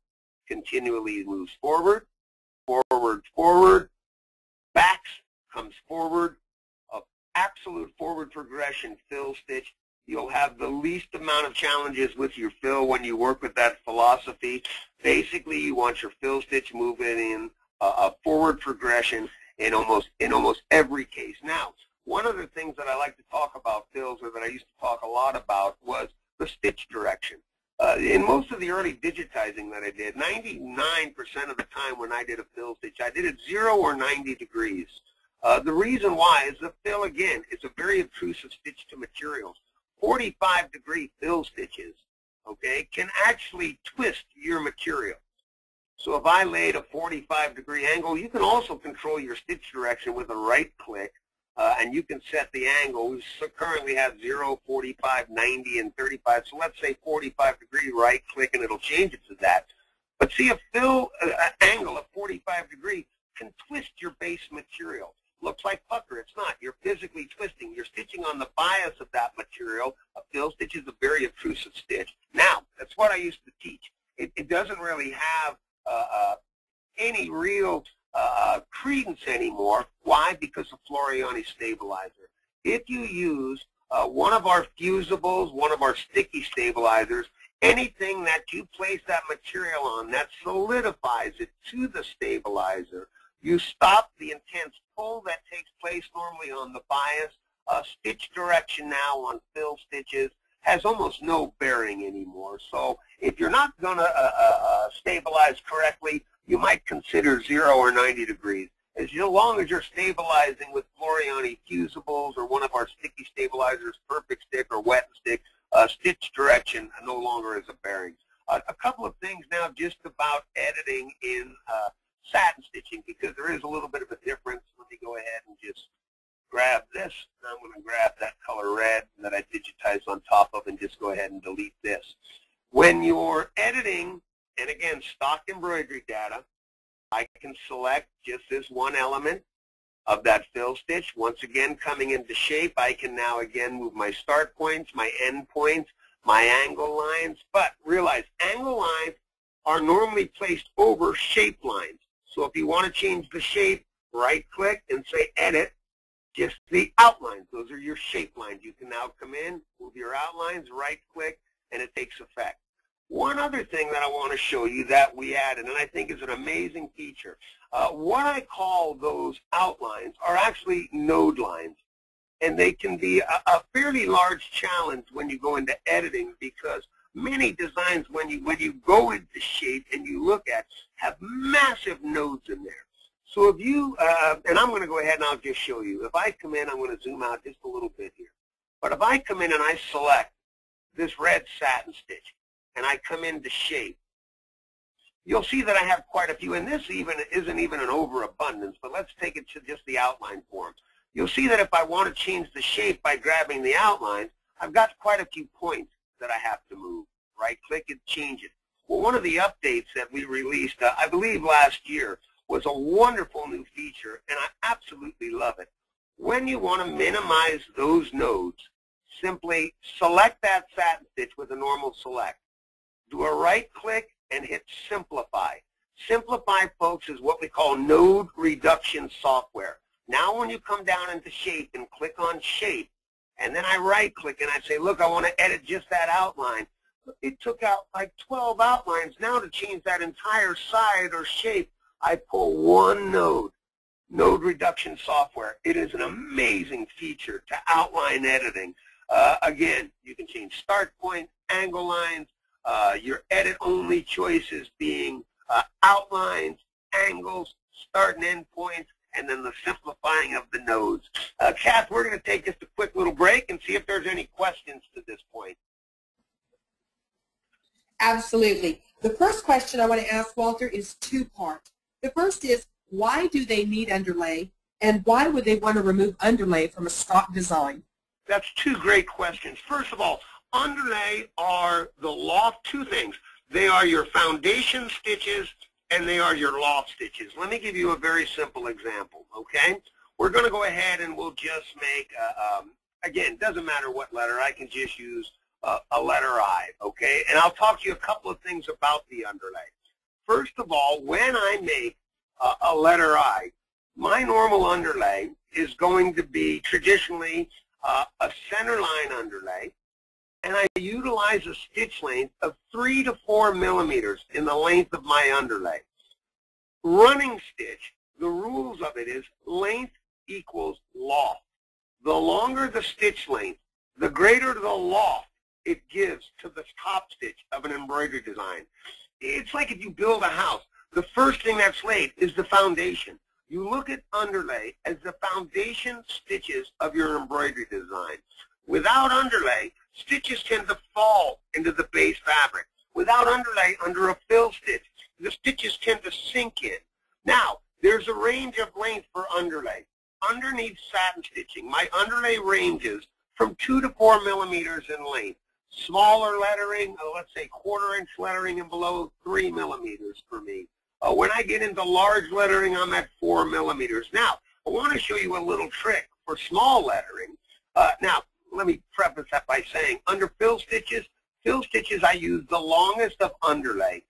Continually moves forward. Forward, forward. Backs, comes forward. Absolute forward progression fill stitch. You'll have the least amount of challenges with your fill when you work with that philosophy. Basically, you want your fill stitch moving in a forward progression in almost every case. Now, one of the things that I like to talk about fills, or that I used to talk a lot about, was the stitch direction. In most of the early digitizing that I did, 99% of the time when I did a fill stitch, I did it 0 or 90 degrees. The reason why is the fill, again, is a very obtrusive stitch to materials. 45-degree fill stitches, okay, can actually twist your material. So if I laid a 45-degree angle, you can also control your stitch direction with a right click, and you can set the angle. We currently have 0, 45, 90, and 35. So let's say 45-degree right click, and it'll change it to that. But see, a fill angle of 45 degrees can twist your base material. Looks like pucker. It's not. You're physically twisting. You're stitching on the bias of that material. A fill stitch is a very obtrusive stitch. Now, that's what I used to teach. It doesn't really have any real credence anymore. Why? Because of Floriani stabilizer. If you use one of our fusibles, one of our sticky stabilizers, anything that you place that material on that solidifies it to the stabilizer, you stop the intense pull that takes place normally on the bias. Stitch direction now on fill stitches has almost no bearing anymore. So if you're not going to stabilize correctly, you might consider 0 or 90 degrees. as long as you're stabilizing with Floriani fusibles or one of our sticky stabilizers, Perfect Stick or Wet Stick, stitch direction no longer is a bearing. A couple of things now just about editing in satin stitching, because there is a little bit of a difference. Let me go ahead and just grab this. I'm going to grab that color red that I digitized on top of and just go ahead and delete this. When you're editing, and again, stock embroidery data, I can select just this one element of that fill stitch. Once again, coming into shape, I can now again move my start points, my end points, my angle lines. But realize, angle lines are normally placed over shape lines. So if you want to change the shape, right-click and say Edit, just the outlines. Those are your shape lines. You can now come in, move your outlines, right-click, and it takes effect. One other thing that I want to show you that we added, and I think is an amazing feature, what I call those outlines are actually node lines. And they can be a fairly large challenge when you go into editing, because many designs, when you go into shape and you look at, have massive nodes in there. So if you, and I'm going to go ahead and I'll just show you. If I come in, I'm going to zoom out just a little bit here. But if I come in and I select this red satin stitch, and I come into shape, you'll see that I have quite a few, and this isn't even an overabundance, but let's take it to just the outline form. You'll see that if I want to change the shape by grabbing the outline, I've got quite a few points that I have to move. Right-click and change it. Well, one of the updates that we released, I believe last year, was a wonderful new feature, and I absolutely love it. When you want to minimize those nodes, simply select that satin stitch with a normal select. Do a right-click and hit Simplify. Simplify, folks, is what we call node reduction software. Now when you come down into shape and click on shape, and then I right-click and I say, look, I want to edit just that outline. It took out like 12 outlines. Now to change that entire side or shape, I pull one node. Node reduction software. It is an amazing feature to outline editing. Again, you can change start point, angle lines, your edit-only choices being outlines, angles, start and end points, and then the simplifying of the nodes. Kath, we're going to take just a quick little break and see if there's any questions to this point. Absolutely. The first question I want to ask Walter is two-part. The first is, why do they need underlay, and why would they want to remove underlay from a stock design? That's two great questions. First of all, underlay are the loft, two things. They are your foundation stitches and they are your loft stitches. Let me give you a very simple example, okay? We're going to go ahead and we'll just make, again, doesn't matter what letter, I can just use a letter I, okay? And I'll talk to you a couple of things about the underlay. First of all, when I make a letter I, my normal underlay is going to be traditionally a center line underlay, and I utilize a stitch length of 3 to 4 millimeters in the length of my underlay. Running stitch, the rules of it is length equals loft. The longer the stitch length, the greater the loft it gives to the top stitch of an embroidery design. It's like if you build a house, the first thing that's laid is the foundation. You look at underlay as the foundation stitches of your embroidery design. Without underlay, stitches tend to fall into the base fabric. Without underlay, under a fill stitch, the stitches tend to sink in. Now, there's a range of length for underlay. Underneath satin stitching, my underlay ranges from 2 to 4 millimeters in length. Smaller lettering, let's say 1/4 inch lettering, and below 3 millimeters for me. When I get into large lettering, I'm at 4 millimeters. Now, I want to show you a little trick for small lettering. Now, let me preface that by saying, under fill stitches I use the longest of underlay.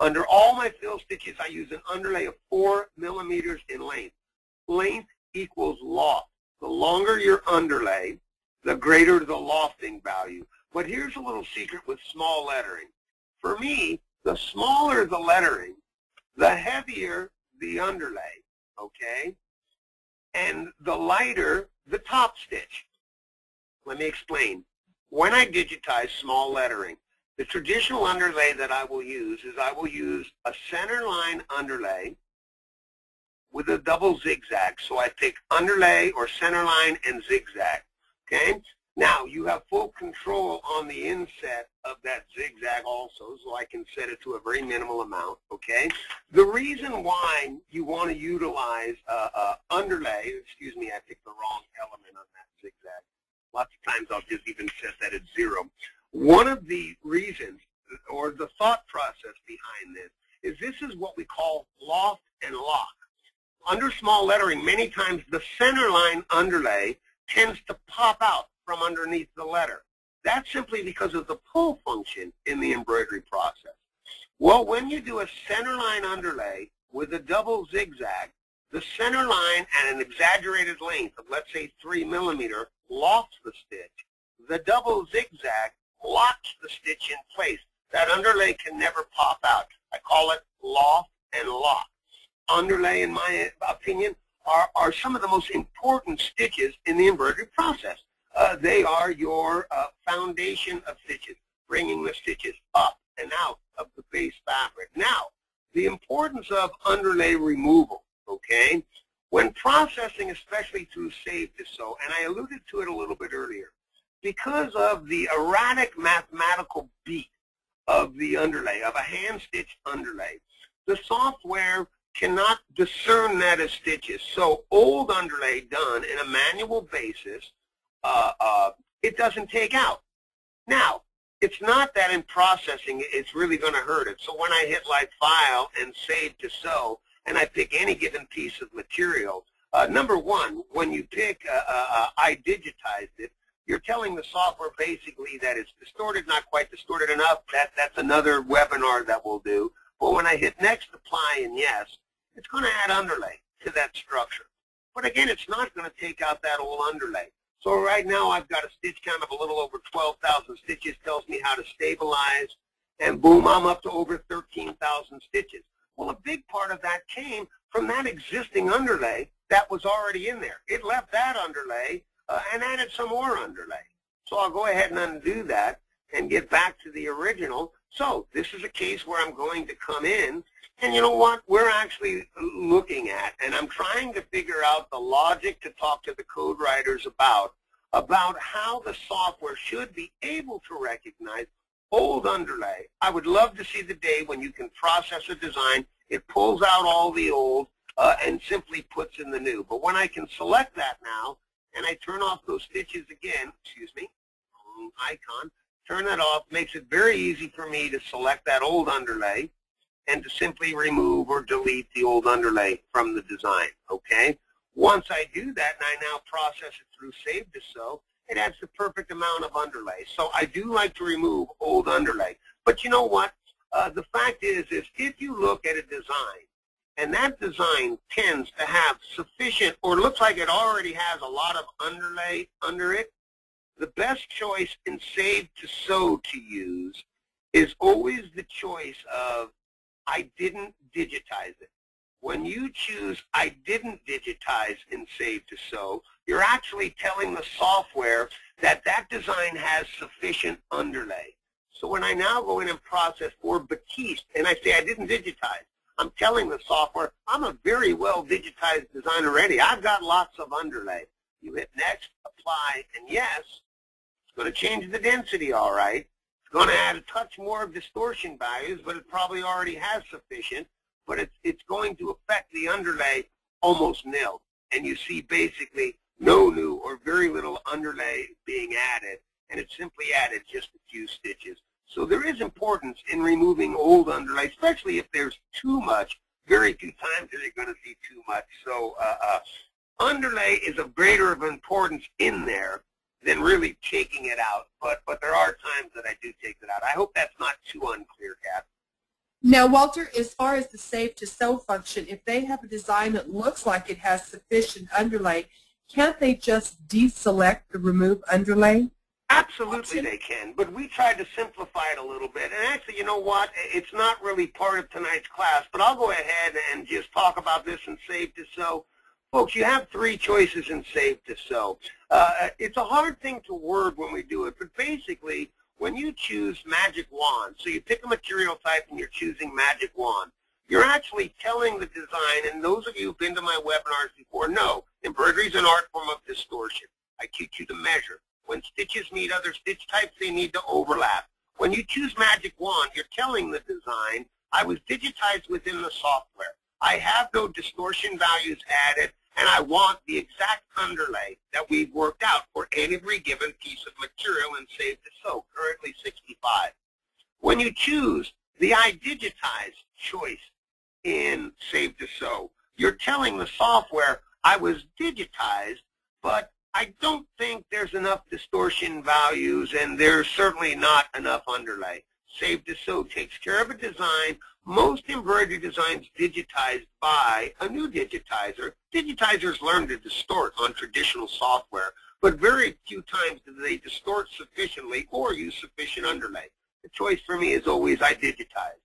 Under all my fill stitches, I use an underlay of 4 millimeters in length. Length equals loft. The longer your underlay, the greater the lofting value. But here's a little secret with small lettering. For me, the smaller the lettering, the heavier the underlay, okay? And the lighter the top stitch. Let me explain. When I digitize small lettering, the traditional underlay that I will use is I will use a center line underlay with a double zigzag. So I pick underlay or center line and zigzag, okay? Now, you have full control on the inset of that zigzag also, so I can set it to a very minimal amount, okay? The reason why you want to utilize underlay, excuse me, I picked the wrong element on that zigzag. Lots of times I'll just even set that at 0. One of the reasons, or the thought process behind this is what we call loft and lock. Under small lettering, many times the center line underlay tends to pop out from underneath the letter. That's simply because of the pull function in the embroidery process. Well, when you do a center line underlay with a double zigzag, the center line at an exaggerated length of, let's say, 3 millimeter lofts the stitch. The double zigzag locks the stitch in place. That underlay can never pop out. I call it loft and lock. Underlay, in my opinion, are some of the most important stitches in the embroidery process. They are your foundation of stitches, bringing the stitches up and out of the base fabric. Now, the importance of underlay removal, okay? When processing, especially through Save to Sew, and I alluded to it a little bit earlier, because of the erratic mathematical beat of the underlay, of a hand-stitched underlay, the software cannot discern that as stitches. So old underlay done in a manual basis, it doesn't take out. Now, it's not that in processing it's really going to hurt it. So when I hit like File and Save to Sew, and I pick any given piece of material, number one, when you pick I digitized it, you're telling the software basically that it's distorted, not quite distorted enough. That's another webinar that we'll do. But when I hit Next, Apply, and Yes, it's going to add underlay to that structure. But again, it's not going to take out that old underlay. So right now I've got a stitch count of a little over 12,000 stitches, tells me how to stabilize, and boom, I'm up to over 13,000 stitches. Well, a big part of that came from that existing underlay that was already in there. It left that underlay and added some more underlay. So I'll go ahead and undo that and get back to the original. So this is a case where I'm going to come in, and you know what, we're actually looking at, and I'm trying to figure out the logic to talk to the code writers about how the software should be able to recognize old underlay. I would love to see the day when you can process a design, it pulls out all the old and simply puts in the new. But when I can select that now, and I turn off those stitches again, excuse me, icon, turn that off, makes it very easy for me to select that old underlay and to simply remove or delete the old underlay from the design, okay? Once I do that and I now process it through Save to Sew, it adds the perfect amount of underlay. So I do like to remove old underlay. But you know what? The fact is if you look at a design, and that design tends to have sufficient, or looks like it already has a lot of underlay under it, the best choice in Save to Sew to use is always the choice of I didn't digitize it. When you choose I didn't digitize in Save to Sew, you're actually telling the software that that design has sufficient underlay. So when I now go in and process for Batiste, and I say I didn't digitize, I'm telling the software I'm a very well digitized design already. I've got lots of underlay. You hit Next, Apply, and Yes. It's going to change the density, all right. It's going to add a touch more of distortion values, but it probably already has sufficient. But it's going to affect the underlay almost nil. And you see basically no new or very little underlay being added, and it simply added just a few stitches. So there is importance in removing old underlay, especially if there's too much. Very few times are you going to see too much. So underlay is of greater of importance in there than really taking it out. But there are times that I do take it out. I hope that's not too unclear, Kat. Now, Walter, as far as the Save to Sew function, if they have a design that looks like it has sufficient underlay, can't they just deselect the remove underlay? Absolutely they can, but we tried to simplify it a little bit. And actually, you know what, it's not really part of tonight's class, but I'll go ahead and just talk about this in Save to Sew. Folks, you have three choices in Save to Sew. It's a hard thing to word when we do it, but basically, when you choose Magic Wand, so you pick a material type and you're choosing Magic Wand, You're actually telling the design, and those of you who've been to my webinars before know, embroidery is an art form of distortion. I teach you to measure. When stitches meet other stitch types, they need to overlap. When you choose Magic Wand, you're telling the design, I was digitized within the software. I have no distortion values added, and I want the exact underlay that we've worked out for every given piece of material in Save to Sew, currently 65. When you choose the I digitize choice in Save to Sew, you're telling the software, I was digitized, but I don't think there's enough distortion values, and there's certainly not enough underlay. Save to Sew takes care of a design. Most embroidery designs digitized by a new digitizer. Digitizers learn to distort on traditional software, but very few times do they distort sufficiently or use sufficient underlay. The choice for me is always I digitize.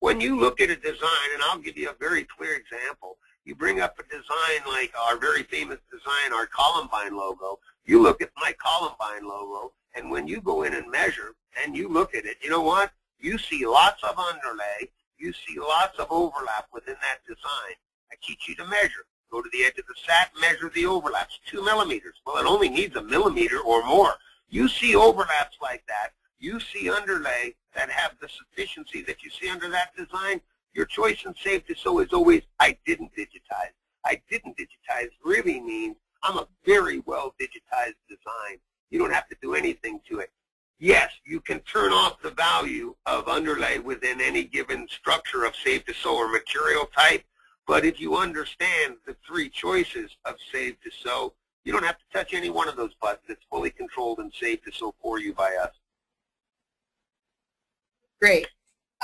When you look at a design, and I'll give you a very clear example, you bring up a design like our very famous design, our Columbine logo. You look at my Columbine logo, and when you go in and measure, and you look at it, you know what? You see lots of underlay. You see lots of overlap within that design. I teach you to measure. Go to the edge of the satin, measure the overlaps, 2 millimeters. Well, it only needs 1 millimeter or more. You see overlaps like that. You see underlay that have the sufficiency that you see under that design. Your choice in Save to Sew is always, I didn't digitize. I didn't digitize really means I'm a very well digitized design. You don't have to do anything to it. Yes, you can turn off the value of underlay within any given structure of Save to Sew or material type, but if you understand the 3 choices of Save to Sew, you don't have to touch any one of those buttons. It's fully controlled and Save to Sew for you by us. Great.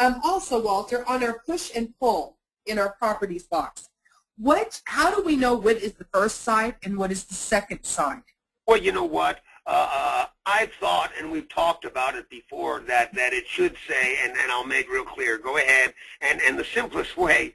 Also, Walter, on our push and pull in our properties box, how do we know what is the first side and what is the second side? Well, you know what? I've thought, and we've talked about it before, that it should say, and I'll make real clear, go ahead, and the simplest way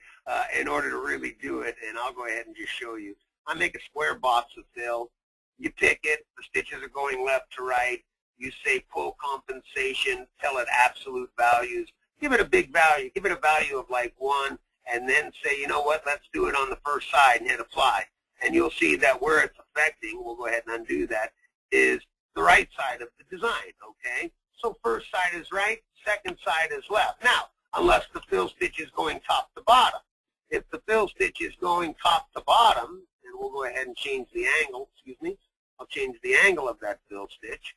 in order to really do it, and I'll go ahead and just show you, I make a square box of fill. You pick it, the stitches are going left to right. You say pull compensation, tell it absolute values. Give it a big value. Give it a value of like 1, and then say, you know what, let's do it on the first side and hit apply. And you'll see that where it's affecting, we'll go ahead and undo that, is the right side of the design, okay? So first side is right, second side is left. Now, unless the fill stitch is going top to bottom. If the fill stitch is going top to bottom, and we'll go ahead and change the angle, excuse me, I'll change the angle of that fill stitch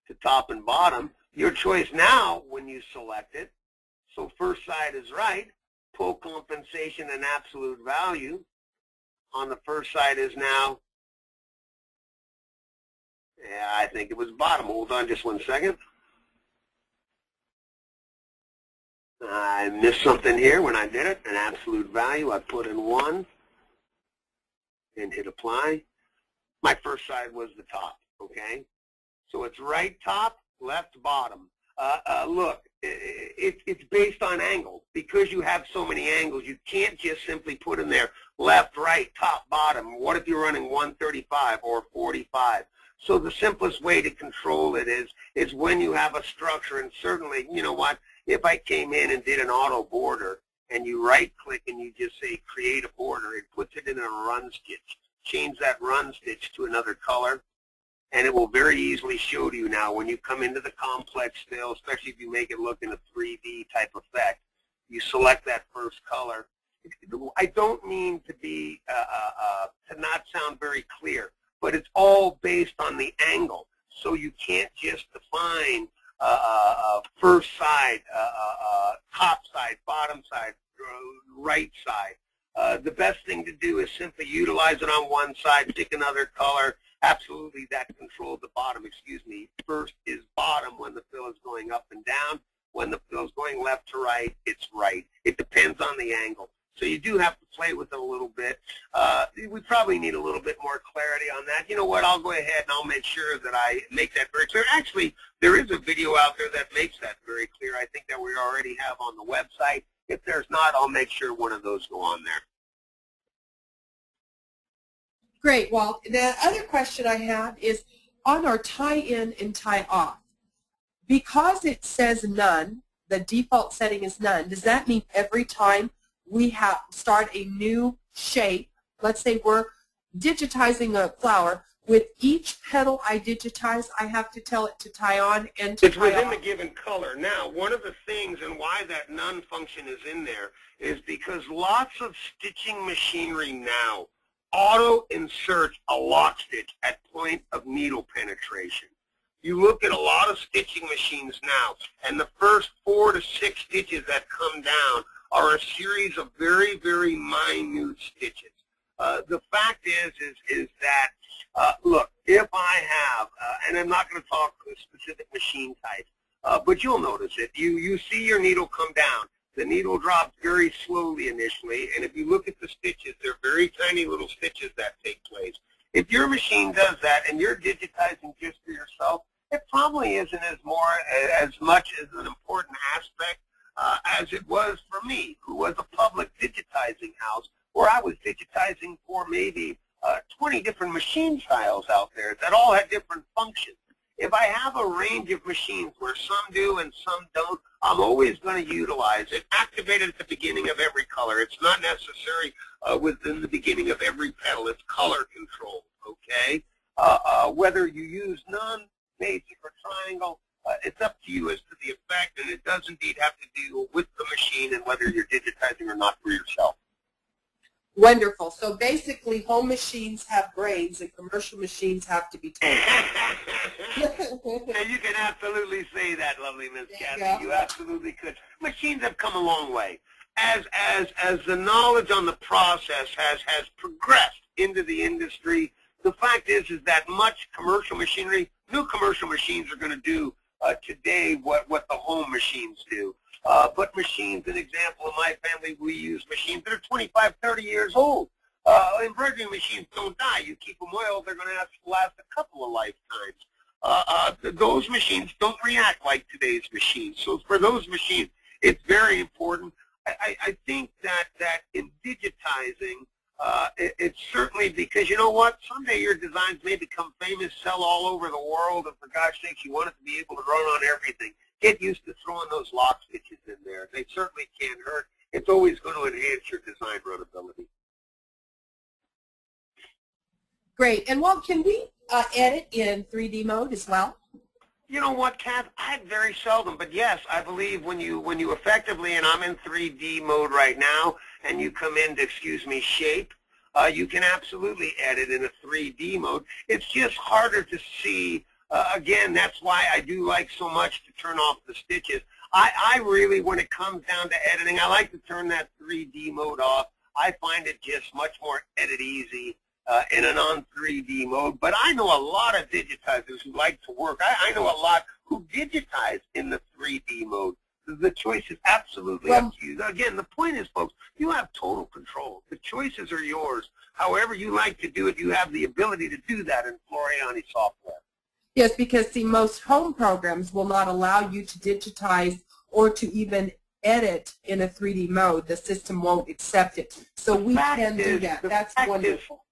to top and bottom. Your choice now when you select it, so first side is right, pull compensation and absolute value on the first side is now, yeah, I think it was bottom. Hold on just 1 second. I missed something here when I did it. An absolute value, I put in 1 and hit apply. My first side was the top, okay? So it's right top, left bottom. Look, it's based on angle. Because you have so many angles, you can't just simply put in there left, right, top, bottom. What if you're running 135 or 45? So the simplest way to control it is when you have a structure, and certainly, you know what, if I came in and did an auto border and you right-click and you just say create a border, it puts it in a run stitch. Change that run stitch to another color, and it will very easily show to you now when you come into the complex fill, especially if you make it look in a 3D type effect. You select that first color. I don't mean to be to not sound very clear, but it's all based on the angle. So you can't just define first side, top side, bottom side, right side. The best thing to do is simply utilize it on one side, pick another color. Absolutely, that controls the bottom. Excuse me. First is bottom when the fill is going up and down. When the fill is going left to right, it's right. It depends on the angle. So you do have to play with it a little bit. We probably need a little bit more clarity on that. You know what, I'll go ahead and I'll make sure that I make that very clear. Actually, there is a video out there that makes that very clear. I think that we already have on the website. If there's not, I'll make sure one of those go on there. Great, Walt. The other question I have is on our tie-in and tie-off. Because it says none, the default setting is none, does that mean every time we start a new shape, let's say we're digitizing a flower, with each petal I digitize, I have to tell it to tie on and to It's tie within off? the given color. Now, one of the things and why that none function is in there is because lots of stitching machinery now auto-insert a lock stitch at point of needle penetration. You look at a lot of stitching machines now, and the first 4 to 6 stitches that come down are a series of very, very minute stitches. The fact is that, look, if I have, and I'm not going to talk specific machine types, but you'll notice it. You see your needle come down. The needle drops very slowly initially, and if you look at the stitches, they're very tiny little stitches that take place. If your machine does that and you're digitizing just for yourself, it probably isn't as much as an important aspect as it was for me, who was a public digitizing house, where I was digitizing for maybe 20 different machine styles out there that all had different functions. If I have a range of machines where some do and some don't, I'm always going to utilize it. Activate it at the beginning of every color. It's not necessary within the beginning of every petal. It's color control, okay? Whether you use none, basic, or triangle, it's up to you as to the effect, and it does indeed have to do with the machine and whether you're digitizing or not for yourself. Wonderful. So basically, home machines have brains and commercial machines have to be told. And you can absolutely say that, lovely Miss Kathy. You absolutely could. Machines have come a long way. As the knowledge on the process has progressed into the industry, the fact is that much commercial machinery, new commercial machines are going to do today what the home machines do. But machines, an example, in my family, we use machines that are 25, 30 years old. Embroidery machines don't die. You keep them oiled, they're going to last a couple of lifetimes. Those machines don't react like today's machines. So for those machines, it's very important. I think that in digitizing, it's certainly because, you know what, someday your designs may become famous, sell all over the world, and for gosh sakes, you want it to be able to run on everything. Get used to throwing those lock stitches in there. They certainly can't hurt. It's always going to enhance your design runnability. Great. And Walt, can we edit in 3D mode as well? You know what, Kath? I very seldom, but yes, I believe when you effectively, and I'm in 3D mode right now, and you come into, excuse me, shape, you can absolutely edit in a 3D mode. It's just harder to see. Again, that's why I do like so much to turn off the stitches. I really, when it comes down to editing, I like to turn that 3D mode off. I find it just much more edit easy in a non-3D mode. But I know a lot of digitizers who like to work. I know a lot who digitize in the 3D mode. The choice is absolutely up to you. Again, the point is, folks, you have total control. The choices are yours. However you like to do it, you have the ability to do that in Floriani software. Yes, because see, most home programs will not allow you to digitize or to even edit in a 3D mode. The system won't accept it. So we can do that. That's wonderful.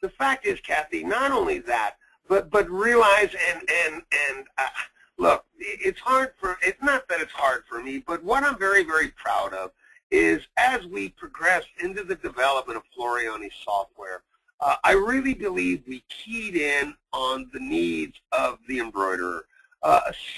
The fact is, Kathy, not only that, but realize and look, it's hard for, it's not that it's hard for me, but what I'm very, very proud of is as we progress into the development of Floriani software, I really believe we keyed in on the needs of the embroiderer.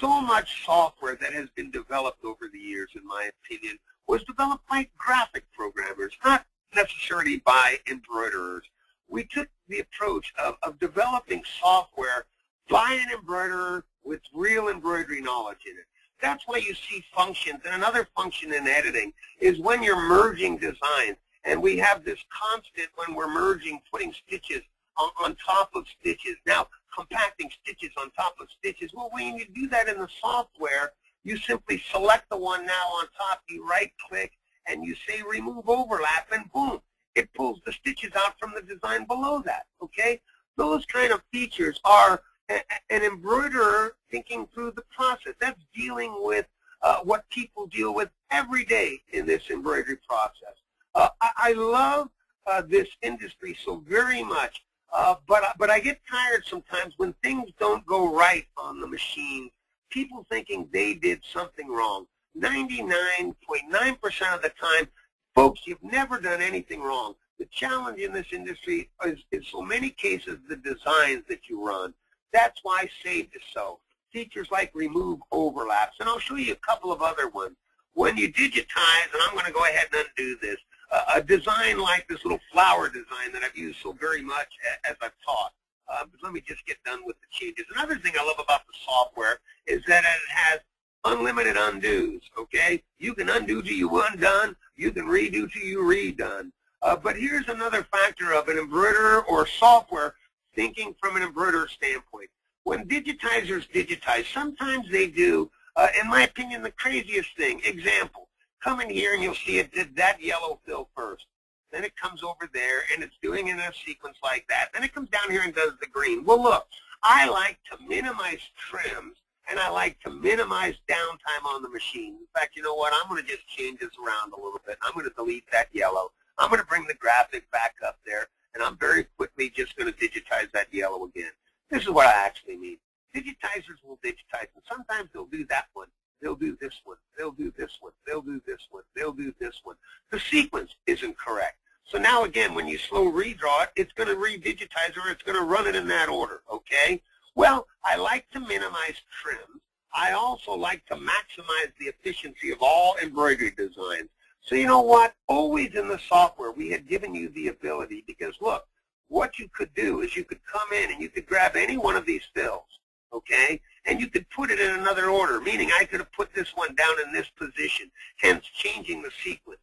So much software that has been developed over the years, in my opinion, was developed by graphic programmers, not necessarily by embroiderers. We took the approach of developing software by an embroiderer with real embroidery knowledge in it. That's why you see functions. And another function in editing is when you're merging designs. And we have this constant when we're merging, putting stitches on top of stitches. Now, compacting stitches on top of stitches. Well, when you do that in the software, you simply select the one now on top, you right-click, and you say remove overlap, and boom, it pulls the stitches out from the design below that, okay? Those kind of features are an embroiderer thinking through the process. That's dealing with what people deal with every day in this embroidery process. I love this industry so very much, but I get tired sometimes when things don't go right on the machine, people thinking they did something wrong. 99.9% of the time, folks, you've never done anything wrong. The challenge in this industry is so many cases the designs that you run. That's why saved is so. Features like remove overlaps, and I'll show you a couple of other ones. When you digitize, and I'm going to go ahead and undo this, a design like this little flower design that I've used so very much as I've taught. But let me just get done with the changes. Another thing I love about the software is that it has unlimited undos, okay? You can undo till you undone. You can redo till you redone. But here's another factor of an embroiderer or software thinking from an embroiderer standpoint. When digitizers digitize, sometimes they do, in my opinion, the craziest thing. Example, come in here and you'll see it did that yellow fill first. Then it comes over there and it's doing it in a sequence like that. Then it comes down here and does the green. Well, look, I like to minimize trims and I like to minimize downtime on the machine. In fact, you know what? I'm going to just change this around a little bit. I'm going to delete that yellow. I'm going to bring the graphic back up there, and I'm very quickly just going to digitize that yellow again. This is what I actually mean. Digitizers will digitize, and sometimes they'll do that one. They'll do this one. They'll do this one. They'll do this one. They'll do this one. The sequence isn't correct. So now, again, when you slow redraw it, it's going to redigitize or it's going to run it in that order, okay? Well, I like to minimize trims. I also like to maximize the efficiency of all embroidery designs. So you know what? Always in the software, we had given you the ability because, look, what you could do is you could come in and you could grab any one of these fills, okay, and you could put it in another order, meaning I could have put this one down in this position, hence changing the sequence.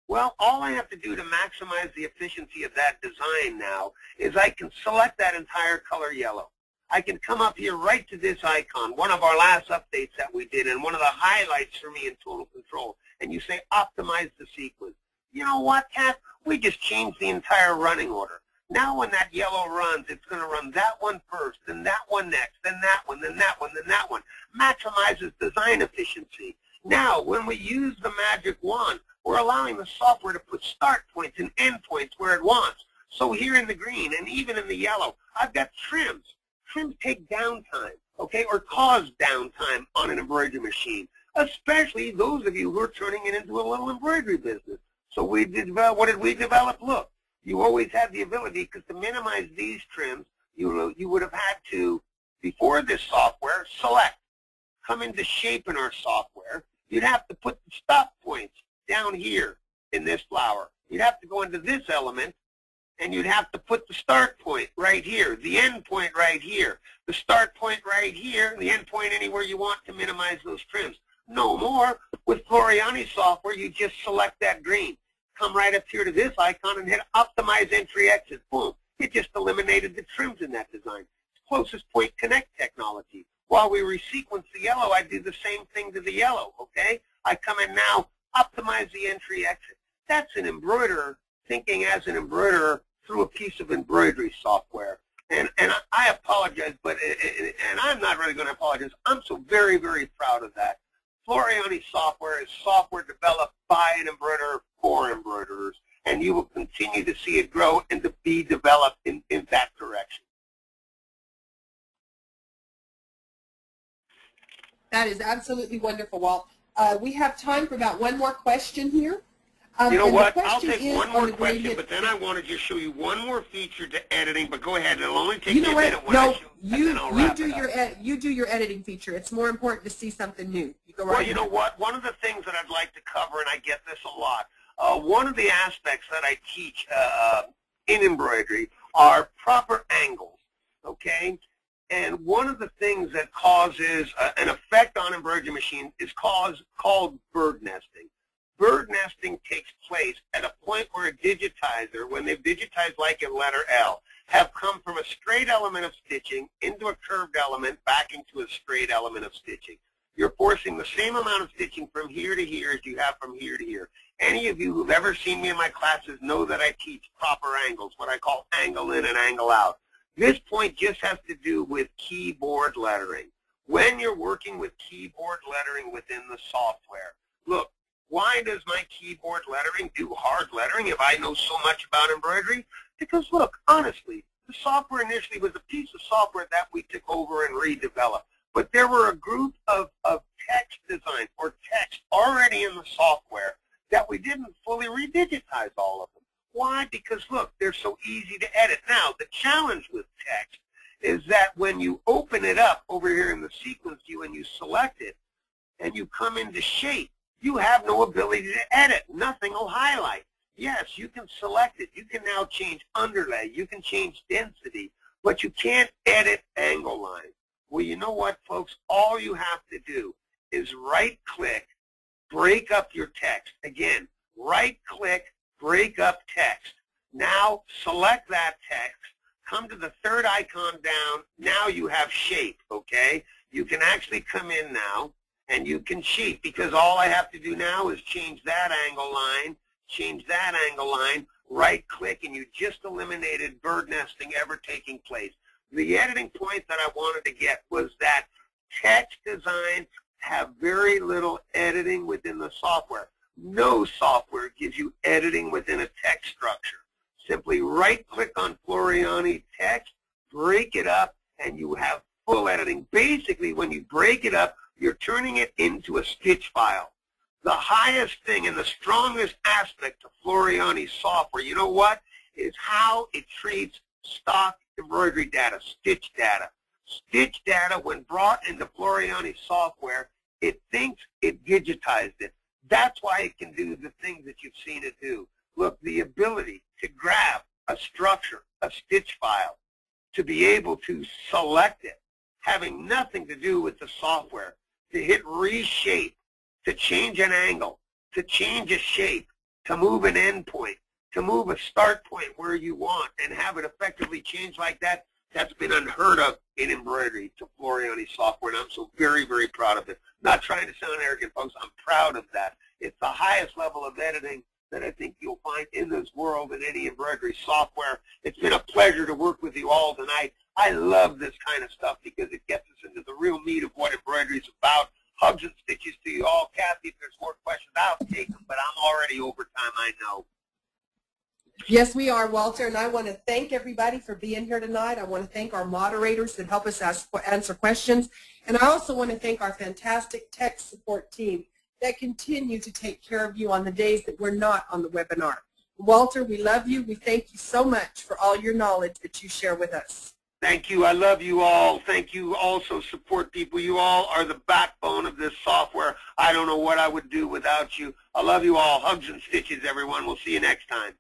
Well, all I have to do to maximize the efficiency of that design now is I can select that entire color yellow. I can come up here right to this icon, one of our last updates that we did, and one of the highlights for me in Total Control, and you say optimize the sequence. You know what, Kat? We just changed the entire running order. Now when that yellow runs, it's going to run that one first, then that one next, then that one, then that one, then that one. Maximizes design efficiency. Now, when we use the magic wand, we're allowing the software to put start points and end points where it wants. So here in the green and even in the yellow, I've got trims. Trims take downtime, okay, or cause downtime on an embroidery machine, especially those of you who are turning it into a little embroidery business. So we did, what did we develop? Look, you always had the ability, because to minimize these trims, you would have had to, before this software, select. Come into shape in our software. You'd have to put the stop points down here in this flower. You'd have to go into this element, and you'd have to put the start point right here, the end point right here, the start point right here, the end point anywhere you want to minimize those trims. No more. With Floriani software, you just select that green. Come right up here to this icon and hit Optimize Entry Exit. Boom. It just eliminated the trims in that design. It's closest point connect technology. While we resequence the yellow, I do the same thing to the yellow, okay? I come in now, optimize the entry exit. That's an embroiderer thinking as an embroiderer through a piece of embroidery software. And I apologize, but and I'm not really going to apologize. I'm so very, very proud of that. Floriani software is software developed by an embroiderer for embroiderers, and you will continue to see it grow and to be developed in that direction. That is absolutely wonderful, Walt. We have time for about one more question here. You know what? I'll take one more question, but then I want to just show you one more feature to editing. But go ahead; it'll only take me a minute when I show, and then I'll wrap it up. You do your editing feature. It's more important to see something new. You go right. Well, you know what? One of the things that I'd like to cover, and I get this a lot, one of the aspects that I teach in embroidery are proper angles. Okay. And one of the things that causes an effect on embroidery machine is called bird nesting. Bird nesting takes place at a point where a digitizer, when they've digitized like a letter L, have come from a straight element of stitching into a curved element back into a straight element of stitching. You're forcing the same amount of stitching from here to here as you have from here to here. Any of you who've ever seen me in my classes know that I teach proper angles, what I call angle in and angle out. This point just has to do with keyboard lettering. When you're working with keyboard lettering within the software, look, why does my keyboard lettering do hard lettering if I know so much about embroidery? Because look, honestly, the software initially was a piece of software that we took over and redeveloped. but there were a group of text design or text already in the software that we didn't fully redigitize all of them. Why? Because look, they're so easy to edit. Now, the challenge with text is that when you open it up over here in the sequence view and you select it and you come into shape, you have no ability to edit. Nothing will highlight. Yes, you can select it. You can now change underlay. You can change density, but you can't edit angle lines. Well, you know what, folks? All you have to do is right-click, break up your text. Again, right-click, break up text. Now select that text. Come to the third icon down. Now you have shape, okay? You can actually come in now, and you can shape, because all I have to do now is change that angle line, change that angle line, right-click, and you just eliminated bird nesting ever taking place. The editing point that I wanted to get was that text designs have very little editing within the software. No software gives you editing within a text structure. Simply right-click on Floriani text, break it up, and you have full editing. Basically, when you break it up, you're turning it into a stitch file. The highest thing and the strongest aspect of Floriani software, you know what, is how it treats stock embroidery data, stitch data. Stitch data, when brought into Floriani software, it thinks it digitized it. That's why it can do the things that you've seen it do. Look, the ability to grab a structure, a stitch file, to be able to select it, having nothing to do with the software, to hit reshape, to change an angle, to change a shape, to move an end point, to move a start point where you want and have it effectively change like that, that's been unheard of in embroidery to Floriani software, and I'm so very, very proud of it. Not trying to sound arrogant, folks. I'm proud of that. It's the highest level of editing that I think you'll find in this world in any embroidery software. It's been a pleasure to work with you all tonight. I love this kind of stuff because it gets us into the real meat of what embroidery is about. Hugs and stitches to you all. Kathy, if there's more questions, I'll take them, but I'm already over time, I know. Yes, we are, Walter, and I want to thank everybody for being here tonight. I want to thank our moderators that help us answer questions, and I also want to thank our fantastic tech support team that continue to take care of you on the days that we're not on the webinar. Walter, we love you. We thank you so much for all your knowledge that you share with us. Thank you. I love you all. Thank you also, support people. You all are the backbone of this software. I don't know what I would do without you. I love you all. Hugs and stitches, everyone. We'll see you next time.